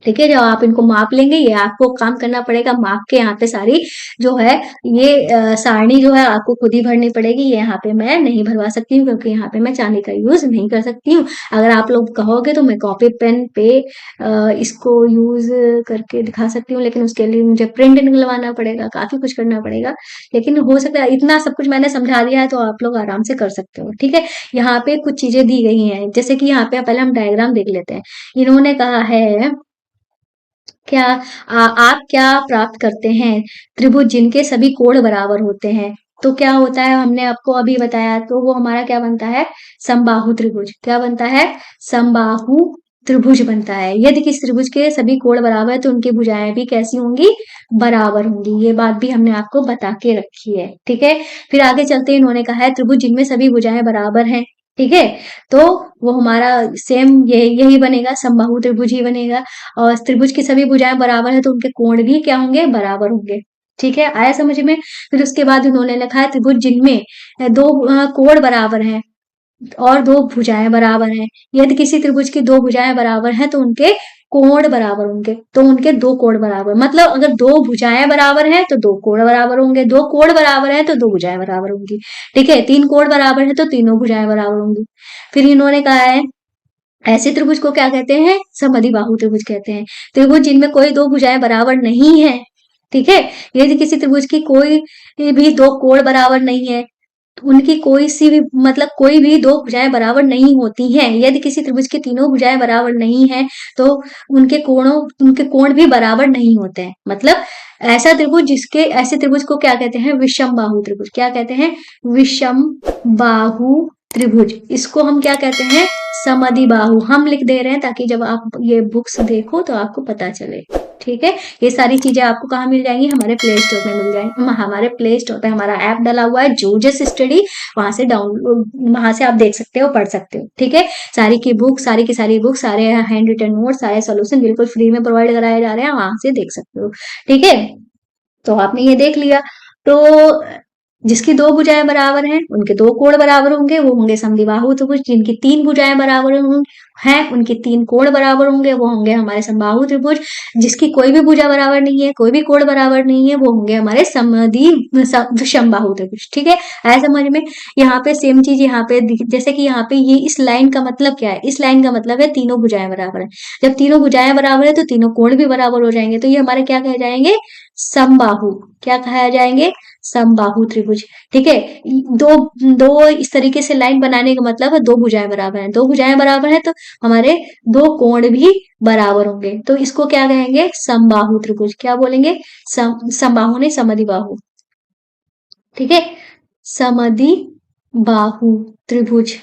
A: ठीक है, जब आप इनको माप लेंगे, ये आपको काम करना पड़ेगा माप के, यहाँ पे सारी जो है ये सारणी जो है आपको खुद ही भरनी पड़ेगी। ये यहाँ पे मैं नहीं भरवा सकती हूँ क्योंकि यहाँ पे मैं चांदी का यूज नहीं कर सकती हूँ। अगर आप लोग कहोगे तो मैं कॉपी पेन पे इसको यूज करके दिखा सकती हूँ, लेकिन उसके लिए मुझे प्रिंट निकलवाना पड़ेगा, काफी कुछ करना पड़ेगा। लेकिन हो सकता है इतना सब कुछ मैंने समझा दिया है तो आप लोग आराम से कर सकते हो। ठीक है, यहाँ पे कुछ चीजें दी गई हैं, जैसे कि यहाँ पे पहले हम डायग्राम देख लेते हैं। इन्होंने कहा है क्या आप क्या प्राप्त करते हैं त्रिभुज जिनके सभी कोण बराबर होते हैं। तो क्या होता है, हमने आपको अभी बताया, तो वो हमारा क्या बनता है, समबाहु त्रिभुज। क्या बनता है, समबाहु त्रिभुज बनता है। यदि किसी त्रिभुज के सभी कोण बराबर है तो उनकी भुजाएं भी कैसी होंगी, बराबर होंगी। ये बात भी हमने आपको बता के रखी है। ठीक है, फिर आगे चलते इन्होंने कहा है त्रिभुज जिनमें सभी भुजाएं बराबर हैं। ठीक है, तो वो हमारा सेम यही बनेगा, समबाहु त्रिभुज ही बनेगा। और त्रिभुज की सभी भुजाएं बराबर है तो उनके कोण भी क्या होंगे, बराबर होंगे। ठीक है, आया समझ में। फिर उसके बाद उन्होंने लिखा है त्रिभुज जिनमें दो कोण बराबर हैं और दो भुजाएं बराबर हैं। यदि किसी त्रिभुज की दो भुजाएं बराबर हैं तो उनके कोण बराबर होंगे, तो उनके दो कोण बराबर, मतलब अगर दो भुजाएं बराबर हैं तो दो कोण बराबर होंगे, दो कोण बराबर है तो दो भुजाएं बराबर होंगी। ठीक है, तीन कोण बराबर है तो तीनों भुजाएं बराबर होंगी। फिर इन्होंने कहा है ऐसे त्रिभुज को क्या कहते हैं, समद्विबाहु त्रिभुज कहते हैं। त्रिभुज जिनमें कोई दो भुजाएं बराबर नहीं है। ठीक है, यदि किसी त्रिभुज की कोई भी दो कोण बराबर नहीं है, उनकी कोई सी भी, मतलब कोई भी दो भुजाएं बराबर नहीं होती हैं। यदि किसी त्रिभुज की तीनों भुजाएं बराबर नहीं है तो उनके कोण भी बराबर नहीं होते हैं। मतलब ऐसा त्रिभुज जिसके, ऐसे त्रिभुज को क्या कहते हैं, विषम बाहु त्रिभुज। क्या कहते हैं, विषम बाहु त्रिभुज। इसको हम क्या कहते हैं, समद्विबाहु। हम लिख दे रहे हैं ताकि जब आप ये बुक्स देखो तो आपको पता चले। ठीक है, ये सारी चीजें आपको कहाँ मिल जाएंगी, हमारे प्ले स्टोर में मिल जाएंगी। हमारे प्ले स्टोर पे हमारा ऐप डला हुआ है जोजस स्टडी, वहां से डाउनलोड, वहां से आप देख सकते हो, पढ़ सकते हो। ठीक है, सारी की बुक, सारी की सारी बुक, सारे हैंड रिटन नोट, सारे सोल्यूशन बिल्कुल फ्री में प्रोवाइड कराए जा रहे हैं, वहां से देख सकते हो। ठीक है, तो आपने ये देख लिया। तो जिसकी दो भुजाएं बराबर हैं उनके दो कोण बराबर होंगे, वो होंगे समद्विबाहु त्रिभुज। जिनकी तीन भुजाएं बराबर हैं उनके तीन कोण बराबर होंगे, वो होंगे हमारे समबाहु त्रिभुज। जिसकी कोई भी भुजा बराबर नहीं है, कोई भी कोण बराबर नहीं है, वो होंगे हमारे समबाहु त्रिभुज। ठीक है, आया समझ में। यहाँ पे सेम चीज यहाँ पे जैसे कि यहाँ पे ये इस लाइन का मतलब क्या है, इस लाइन का मतलब है तीनों भुजाएं बराबर है। जब तीनों भुजाएं बराबर है तो तीनों कोण भी बराबर हो जाएंगे, तो ये हमारे क्या कहे जाएंगे, समबाहु। क्या कहा जाएंगे, समबाहु त्रिभुज। ठीक है, दो दो इस तरीके से लाइन बनाने का मतलब है दो भुजाएं बराबर हैं, दो भुजाएं बराबर है तो हमारे दो कोण भी बराबर होंगे, तो इसको क्या कहेंगे, समबाहु त्रिभुज। क्या बोलेंगे, समबाहु नहीं, समद्विबाहु। ठीक है, समद्विबाहु त्रिभुज।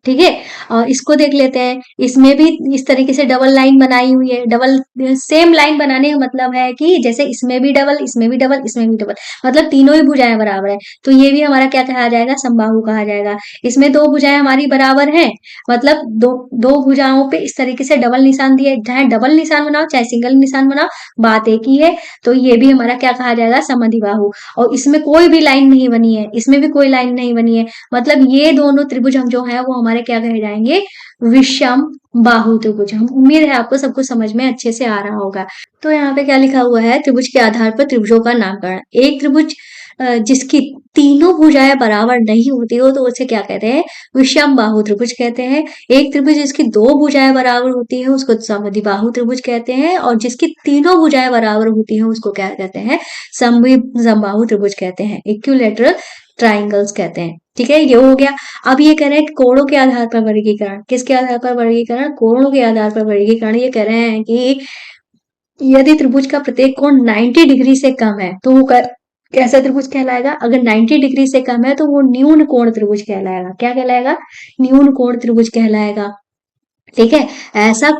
A: ठीक है, और इसको देख लेते हैं। इसमें भी इस तरीके से डबल लाइन बनाई हुई है। डबल सेम लाइन बनाने का मतलब है कि जैसे इसमें भी डबल, इसमें भी डबल, इसमें भी डबल, मतलब तीनों ही भुजाएं बराबर है, तो ये भी हमारा क्या कहा जाएगा, समबाहु कहा जाएगा। इसमें दो भुजाएं हमारी बराबर हैं, मतलब दो दो भुजाओं पे इस तरीके से डबल निशान दिए, चाहे डबल निशान बनाओ चाहे सिंगल निशान बनाओ, बात एक ही है। तो ये भी हमारा क्या कहा जाएगा, समद्विबाहु। और इसमें कोई भी लाइन नहीं बनी है, इसमें भी कोई लाइन नहीं बनी है, मतलब ये दोनों त्रिभुज हम जो है वो हमारे क्या कहे जाएंगे, विषम बाहु त्रिभुज। हम उम्मीद है आपको सब कुछ समझ में अच्छे से आ रहा होगा। तो यहाँ पे क्या लिखा हुआ है, त्रिभुज के आधार पर त्रिभुजों का नामकरण। एक त्रिभुज जिसकी तीनों भुजाएं बराबर नहीं होती हो तो उसे क्या कहते हैं, विषम बाहु त्रिभुज कहते हैं। एक त्रिभुज जिसकी दो भुजाएं बराबर होती है उसको समद्विबाहु त्रिभुज कहते हैं, और जिसकी तीनों भुजाएं बराबर होती हैं उसको क्या कहते हैं, समबाहु त्रिभुज कहते हैं, इक्विलैटरल ट्राइंगल्स कहते हैं। ठीक है, ये हो गया। अब ये कह रहे हैं कोणों के आधार पर वर्गीकरण। किसके आधार पर वर्गीकरण, कोणों के आधार पर वर्गीकरण। ये कह रहे हैं कि यदि त्रिभुज का प्रत्येक कोण 90 डिग्री से कम है तो वो कैसा त्रिभुज कहलाएगा, अगर 90 डिग्री से कम है तो वो न्यून कोण त्रिभुज कहलाएगा। क्या कहलाएगा, न्यून कोण त्रिभुज कहलाएगा। ठीक है, ऐसा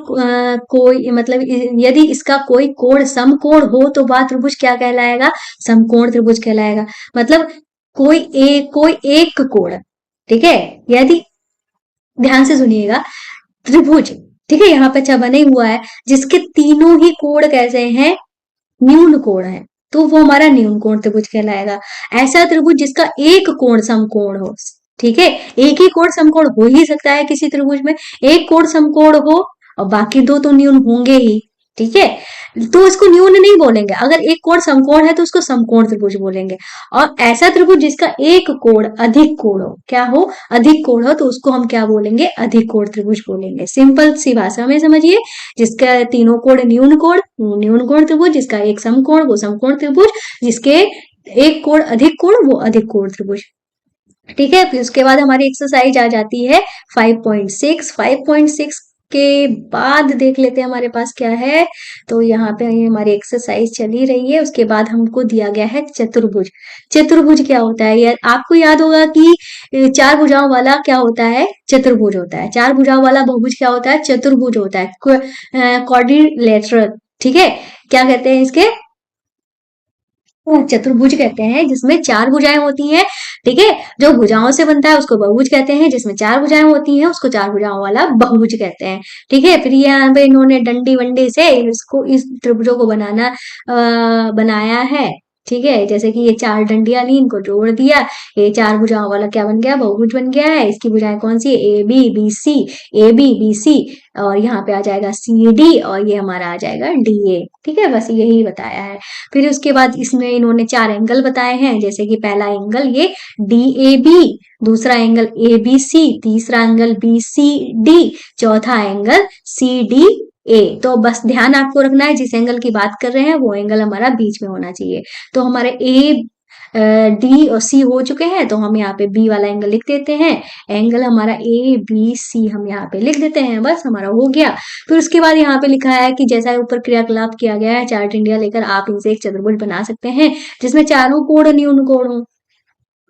A: कोई मतलब यदि इसका कोई कोण समकोण हो तो वह त्रिभुज क्या कहलाएगा, समकोण त्रिभुज कहलाएगा। मतलब कोई एक कोण। ठीक है, यदि, ध्यान से सुनिएगा, त्रिभुज, ठीक है, यहाँ पे अच्छा बने हुआ है, जिसके तीनों ही कोण कैसे हैं, न्यून कोण है, तो वो हमारा न्यून कोण त्रिभुज कहलाएगा। ऐसा त्रिभुज जिसका एक कोण समकोण हो। ठीक है, एक ही कोण समकोण हो ही सकता है किसी त्रिभुज में, एक कोण समकोण हो और बाकी दो तो न्यून होंगे ही। ठीक है, तो इसको न्यून नहीं बोलेंगे। अगर एक कोण समकोण है तो उसको समकोण त्रिभुज बोलेंगे। और ऐसा त्रिभुज जिसका एक कोण अधिक कोण हो, क्या हो, अधिक कोण हो, तो उसको हम क्या बोलेंगे, अधिक कोण त्रिभुज बोलेंगे। सिंपल सी भाषा में समझिए, जिसका तीनों कोण न्यून कोण, वो न्यून कोण त्रिभुज, जिसका एक समकोण वो समकोण त्रिभुज, जिसके एक कोण अधिक कोण वो अधिक कोण त्रिभुज। ठीक है, फिर उसके बाद हमारी एक्सरसाइज आ जाती है 5.6। 5.6 के बाद देख लेते हैं हमारे पास क्या है। तो यहाँ पे हमारी एक्सरसाइज चली रही है, उसके बाद हमको दिया गया है चतुर्भुज। चतुर्भुज क्या होता है यार, आपको याद होगा कि चार भुजाओं वाला क्या होता है, चतुर्भुज होता है। चार भुजाओं वाला बहुभुज क्या होता है, चतुर्भुज होता है, क्वाड्रिलेटरल। ठीक है, क्या कहते हैं इसके, चतुर्भुज कहते हैं, जिसमें चार भुजाएं होती हैं। ठीक है, जो भुजाओं से बनता है उसको बहुभुज कहते हैं, जिसमें चार भुजाएं होती हैं उसको चार भुजाओं वाला बहुभुज कहते हैं। ठीक है, फिर यहाँ पे इन्होंने डंडी वंडी से इसको, इस त्रिभुजों को बनाया है। ठीक है, जैसे कि ये चार डंडियां ली, इनको जोड़ दिया, ये चार भुजाओं वाला क्या बन गया, बहुभुज बन गया है। इसकी भुजाएं कौन सी, A B B C, A B B C, और यहाँ पे आ जाएगा सी डी, और ये हमारा आ जाएगा डी ए। ठीक है, बस यही बताया है। फिर उसके बाद इसमें इन्होंने चार एंगल बताए हैं, जैसे कि पहला एंगल ये डी ए बी, दूसरा एंगल ए बी सी, तीसरा एंगल बी सी डी, चौथा एंगल सी डी ए। तो बस ध्यान आपको रखना है, जिस एंगल की बात कर रहे हैं वो एंगल हमारा बीच में होना चाहिए। तो हमारे ए डी और सी हो चुके हैं, तो हम यहाँ पे बी वाला एंगल लिख देते हैं। एंगल हमारा ए बी सी हम यहाँ पे लिख देते हैं, बस हमारा हो गया। फिर उसके बाद यहाँ पे लिखा है कि जैसा ऊपर क्रियाकलाप किया गया है, चार टिंडिया लेकर आप इनसे एक चतुर्भुज बना सकते हैं, जिसमें चारों कोण न्यून कोण हो।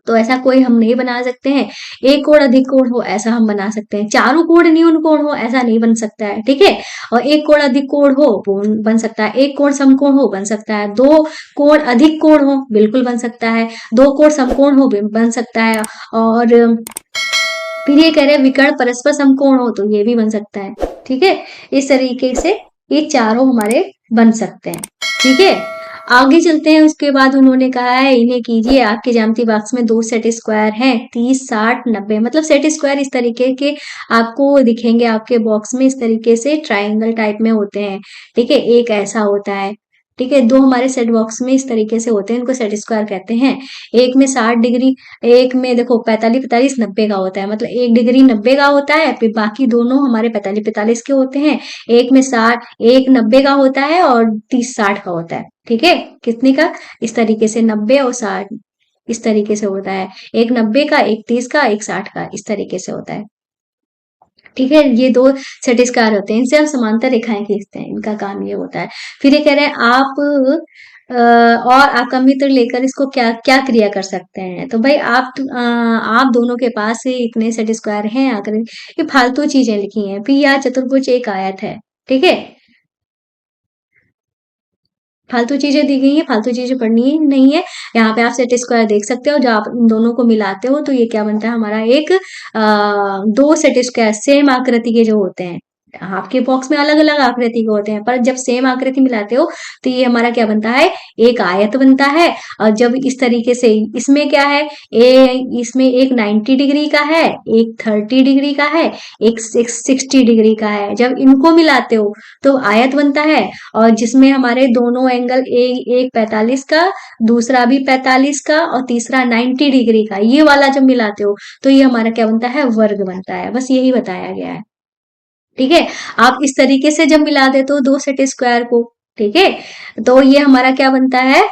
A: तो ऐसा कोई हम नहीं बना सकते हैं। एक कोण अधिक कोण हो ऐसा हम बना सकते हैं, चारों कोण न्यून कोण हो ऐसा नहीं बन सकता है। ठीक है, और एक कोण अधिक कोण हो वो बन सकता है, एक कोण समकोण हो बन सकता है, दो कोण अधिक कोण हो बिल्कुल बन सकता है, दो कोण समकोण हो बन सकता है, और फिर ये कह रहे हैं विकर्ण परस्पर समकोण हो तो ये भी बन सकता है। ठीक है, इस तरीके से ये चारों हमारे बन सकते हैं। ठीक है, आगे चलते हैं। उसके बाद उन्होंने कहा है इन्हें कीजिए, आपके ज्यामिति बॉक्स में दो सेट स्क्वायर हैं, 30 60 90, मतलब सेट स्क्वायर इस तरीके के आपको दिखेंगे आपके बॉक्स में, इस तरीके से ट्राइंगल टाइप में होते हैं। ठीक है, एक ऐसा होता है। ठीक है, दो हमारे सेट बॉक्स में इस तरीके से होते हैं, इनको सेट स्क्वायर कहते हैं। एक में 60 डिग्री, एक में देखो 45 45 90 का होता है, मतलब 1 डिग्री 90 का होता है, फिर बाकी दोनों हमारे 45 45 के होते हैं। एक में 60, एक 90 का होता है और 30 60 का होता है। ठीक है, कितने का, इस तरीके से 90 और 60 इस तरीके से होता है। एक 90 का, एक 30 का, एक 60 का, इस तरीके से होता है। ठीक है, ये दो सेट स्क्वायर होते हैं, इनसे हम समांतर रेखाएं खींचते हैं, इनका काम ये होता है। फिर ये कह रहे हैं आप और आपका मित्र लेकर इसको क्या क्या क्रिया कर सकते हैं। तो भाई आप दोनों के पास इतने सेट स्क्वायर हैं, आकर ये फालतू चीजें लिखी हैं। फिर यह चतुर्भुज एक आयत है। ठीक है, फालतू चीजें दी गई हैं, फालतू चीजें पढ़नी ही नहीं है। यहाँ पे आप सेट स्क्वायर देख सकते हो, जब आप इन दोनों को मिलाते हो तो ये क्या बनता है हमारा, एक दो सेट स्क्वायर सेम आकृति के जो होते हैं। आपके बॉक्स में अलग अलग आकृति के होते हैं, पर जब सेम आकृति मिलाते हो तो ये हमारा क्या बनता है, एक आयत बनता है। और जब इस तरीके से, इसमें क्या है, इसमें एक 90 डिग्री का है, एक 30 डिग्री का है, एक 60 डिग्री का है। जब इनको मिलाते हो तो आयत बनता है। और जिसमें हमारे दोनों एंगल, एक 45 का, दूसरा भी 45 का, और तीसरा 90 डिग्री का, ये वाला जब मिलाते हो तो ये हमारा क्या बनता है, वर्ग बनता है। बस यही बताया गया है। ठीक है, आप इस तरीके से जब मिला देते हो दो सेट स्क्वायर को, ठीक है, तो ये हमारा क्या बनता है,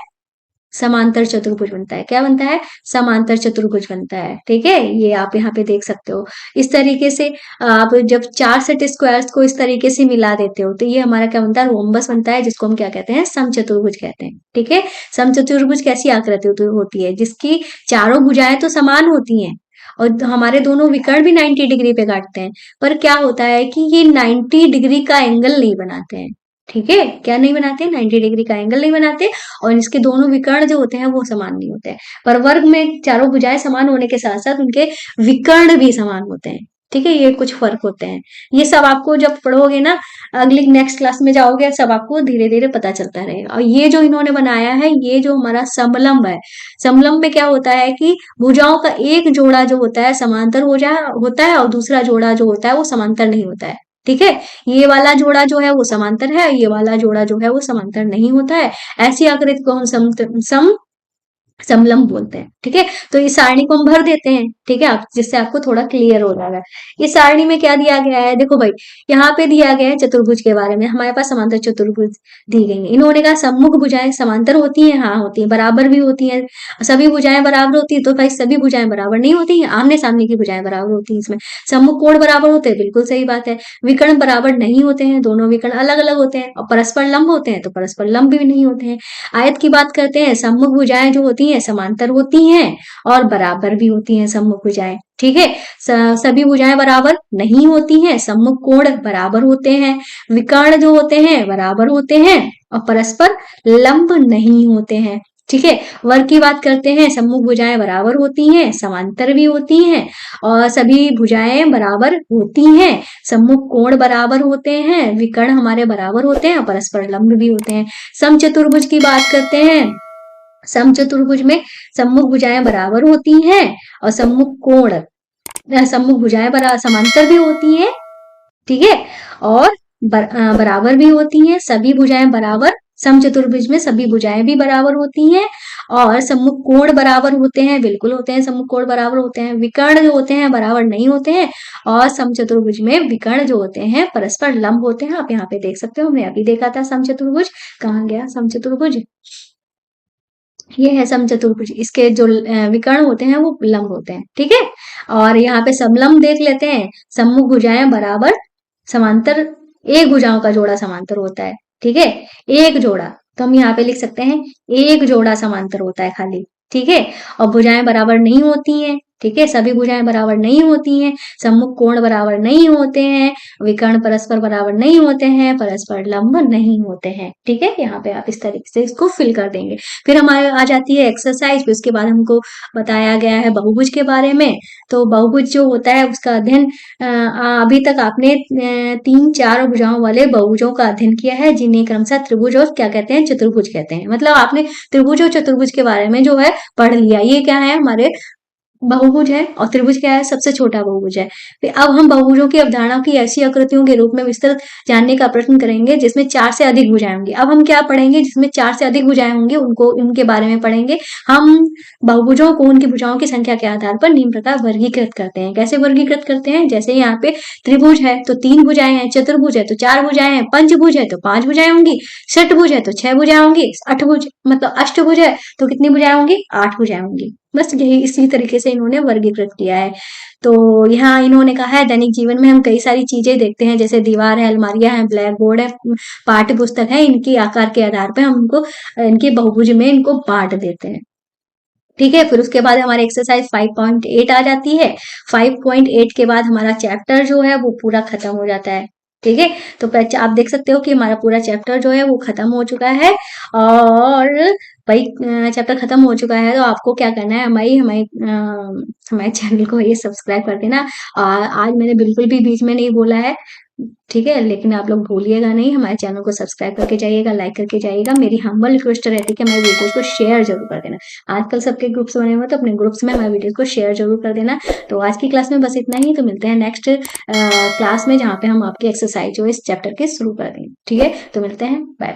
A: समांतर चतुर्भुज बनता है। क्या बनता है, समांतर चतुर्भुज बनता है। ठीक है, ये आप यहाँ पे देख सकते हो। इस तरीके से आप जब चार सेट स्क्वायर्स को इस तरीके से मिला देते हो तो ये हमारा क्या बनता है, रोम्बस बनता है, जिसको हम क्या कहते हैं, समचतुर्भुज कहते हैं। ठीक है, समचतुर्भुज कैसी आकृति होती है, जिसकी चारों भुजाएं तो समान होती हैं और हमारे दोनों विकर्ण भी 90 डिग्री पे काटते हैं, पर क्या होता है कि ये 90 डिग्री का एंगल नहीं बनाते हैं। ठीक है, क्या नहीं बनाते, 90 डिग्री का एंगल नहीं बनाते, और इसके दोनों विकर्ण जो होते हैं वो समान नहीं होते हैं। पर वर्ग में चारों भुजाएं समान होने के साथ साथ उनके विकर्ण भी समान होते हैं। ठीक है, ये कुछ फर्क होते हैं। ये सब आपको जब पढ़ोगे ना, अगली नेक्स्ट क्लास में जाओगे, सब आपको धीरे धीरे पता चलता रहेगा। और ये जो इन्होंने बनाया है, ये जो हमारा समलंब है, समलंब में क्या होता है कि भुजाओं का एक जोड़ा जो होता है समांतर होता है, और दूसरा जोड़ा जो होता है वो समांतर नहीं होता है। ठीक है। ये वाला जोड़ा जो है वो समांतर है, ये वाला जोड़ा जो है वो समांतर नहीं होता है। ऐसी आकृति को हम समलंब बोलते हैं। ठीक है, तो इस सारणी को हम भर देते हैं। ठीक है, आप जिससे आपको थोड़ा क्लियर हो जाएगा। इस सारणी में क्या दिया गया है, देखो भाई, यहाँ पे दिया गया है चतुर्भुज के बारे में। हमारे पास समांतर चतुर्भुज दी गई है। इन्होंने कहा सम्मुख भुजाएं समांतर होती हैं, हाँ होती है, बराबर भी होती है। सभी भुजाएं बराबर होती है, तो भाई सभी भुजाएं बराबर नहीं होती है, आमने सामने की भुजाएं बराबर होती है। इसमें सम्मुख कोण बराबर होते हैं, बिल्कुल सही बात है। विकर्ण बराबर नहीं होते हैं, दोनों विकर्ण अलग अलग होते हैं। और परस्पर लंब होते हैं, तो परस्पर लंब भी नहीं होते हैं। आयत की बात करते हैं, सम्मुख भुजाएं जो होती हैं समांतर होती हैं और बराबर भी होती हैं सम्मुख भुजाएं। ठीक है, सभी भुजाएं बराबर नहीं होती हैं, सम्मुख कोण बराबर होते हैं, विकर्ण जो होते हैं बराबर होते हैं और परस्पर लंब नहीं होते हैं। ठीक है, वर्ग की बात करते हैं, सम्मुख भुजाएं बराबर होती हैं, समांतर भी होती हैं और सभी भुजाएं बराबर होती हैं, सम्मुख कोण बराबर होते हैं, विकर्ण हमारे बराबर होते हैं और परस्पर लंब भी होते हैं। समचतुर्भुज की बात करते हैं, समचतुर्भुज में सम्मुख भुजाएं बराबर होती हैं और सम्मुख भुजाएं समांतर भी होती हैं। ठीक है, और बराबर भी होती हैं, सभी भुजाएं बराबर, समचतुर्भुज में सभी भुजाएं भी बराबर होती हैं और सम्मुख कोण बराबर होते हैं, बिल्कुल होते हैं, सम्मुख कोण बराबर होते हैं। विकर्ण जो होते हैं बराबर नहीं होते हैं और समचतुर्भुज में विकर्ण जो होते हैं परस्पर लंब होते हैं। आप यहाँ पे देख सकते हो, हमने अभी देखा था समचतुर्भुज। कहाँ गया समचतुर्भुज, ये है समचतुर्भुज। इसके जो विकर्ण होते हैं वो लंब होते हैं। ठीक है, और यहाँ पे समलंब देख लेते हैं, सम्मुख भुजाएं बराबर, समांतर, एक भुजाओं का जोड़ा समांतर होता है। ठीक है, एक जोड़ा, तो हम यहाँ पे लिख सकते हैं एक जोड़ा समांतर होता है खाली। ठीक है, और भुजाएं बराबर नहीं होती हैं। ठीक है, सभी भुजाएं बराबर नहीं होती हैं, सम्मुख कोण बराबर नहीं होते हैं, विकर्ण परस्पर बराबर नहीं होते हैं, परस्पर लंब नहीं होते हैं। ठीक है, यहाँ पे आप इस तरीके से इसको फिल कर देंगे। फिर हमारे आ जाती है एक्सरसाइज, फिर उसके बाद हमको बताया गया है बहुभुज के बारे में। तो बहुभुज जो होता है उसका अध्ययन, अभी तक आपने 3-4 भुजाओं वाले बहुभुजों का अध्ययन किया है, जिन्हें क्रमशः त्रिभुज और क्या कहते हैं, चतुर्भुज कहते हैं। मतलब आपने त्रिभुज और चतुर्भुज के बारे में जो है पढ़ लिया। ये क्या है, हमारे बहुभुज है और त्रिभुज क्या है, सबसे छोटा बहुभुज है। फिर अब हम बहुभुजों की अवधारणा की ऐसी आकृतियों के रूप में विस्तृत जानने का प्रयत्न करेंगे जिसमें 4 से अधिक भुजाएं होंगी। अब हम क्या पढ़ेंगे, जिसमें 4 से अधिक भुजाएं होंगी उनको, उनके बारे में पढ़ेंगे। हम बहुभुजों को उनकी भुजाओं की संख्या के आधार पर निम्न प्रकार वर्गीकृत करते हैं। कैसे वर्गीकृत करते हैं, जैसे यहाँ पे त्रिभुज है तो 3 भुजाएं हैं, चतुर्भुज है तो 4 भुजाएं हैं, पंचभुज है तो 5 भुजाएं होंगी, षटभुज है तो 6 भुजाएं होंगी, अठभुज मतलब अष्टभुज है तो कितनी भुजाएं होंगी, 8 भुजाएं होंगी। बस यही इसी तरीके से इन्होंने वर्गीकृत किया है। तो यहाँ इन्होंने कहा है दैनिक जीवन में हम कई सारी चीजें देखते हैं, जैसे दीवार है, अलमारियां हैं, ब्लैक बोर्ड है, पाठ्य पुस्तक है, इनके आकार के आधार पर हम उनको इनके बहुभुज में इनको बांट देते हैं। ठीक है, फिर उसके बाद हमारे एक्सरसाइज 5.8 आ जाती है। 5.8 के बाद हमारा चैप्टर जो है वो पूरा खत्म हो जाता है। ठीक है, तो आप देख सकते हो कि हमारा पूरा चैप्टर जो है वो खत्म हो चुका है। और भाई चैप्टर खत्म हो चुका है तो आपको क्या करना है, हमारे चैनल को ये सब्सक्राइब कर देना। आज मैंने बिल्कुल भी बीच में नहीं बोला है, ठीक है, लेकिन आप लोग भूलिएगा नहीं, हमारे चैनल को सब्सक्राइब करके जाइएगा, लाइक करके जाइएगा। मेरी हम्बल रिक्वेस्ट रहती है कि हमारे वीडियोस को शेयर जरूर कर देना। आजकल सबके ग्रुप्स बने हुए तो अपने ग्रुप्स में हमारे वीडियोस को शेयर जरूर कर देना। तो आज की क्लास में बस इतना ही, तो मिलते हैं नेक्स्ट क्लास में, जहाँ पे हम आपकी एक्सरसाइज जो इस चैप्टर के शुरू कर देंगे। ठीक है, तो मिलते हैं, बाय।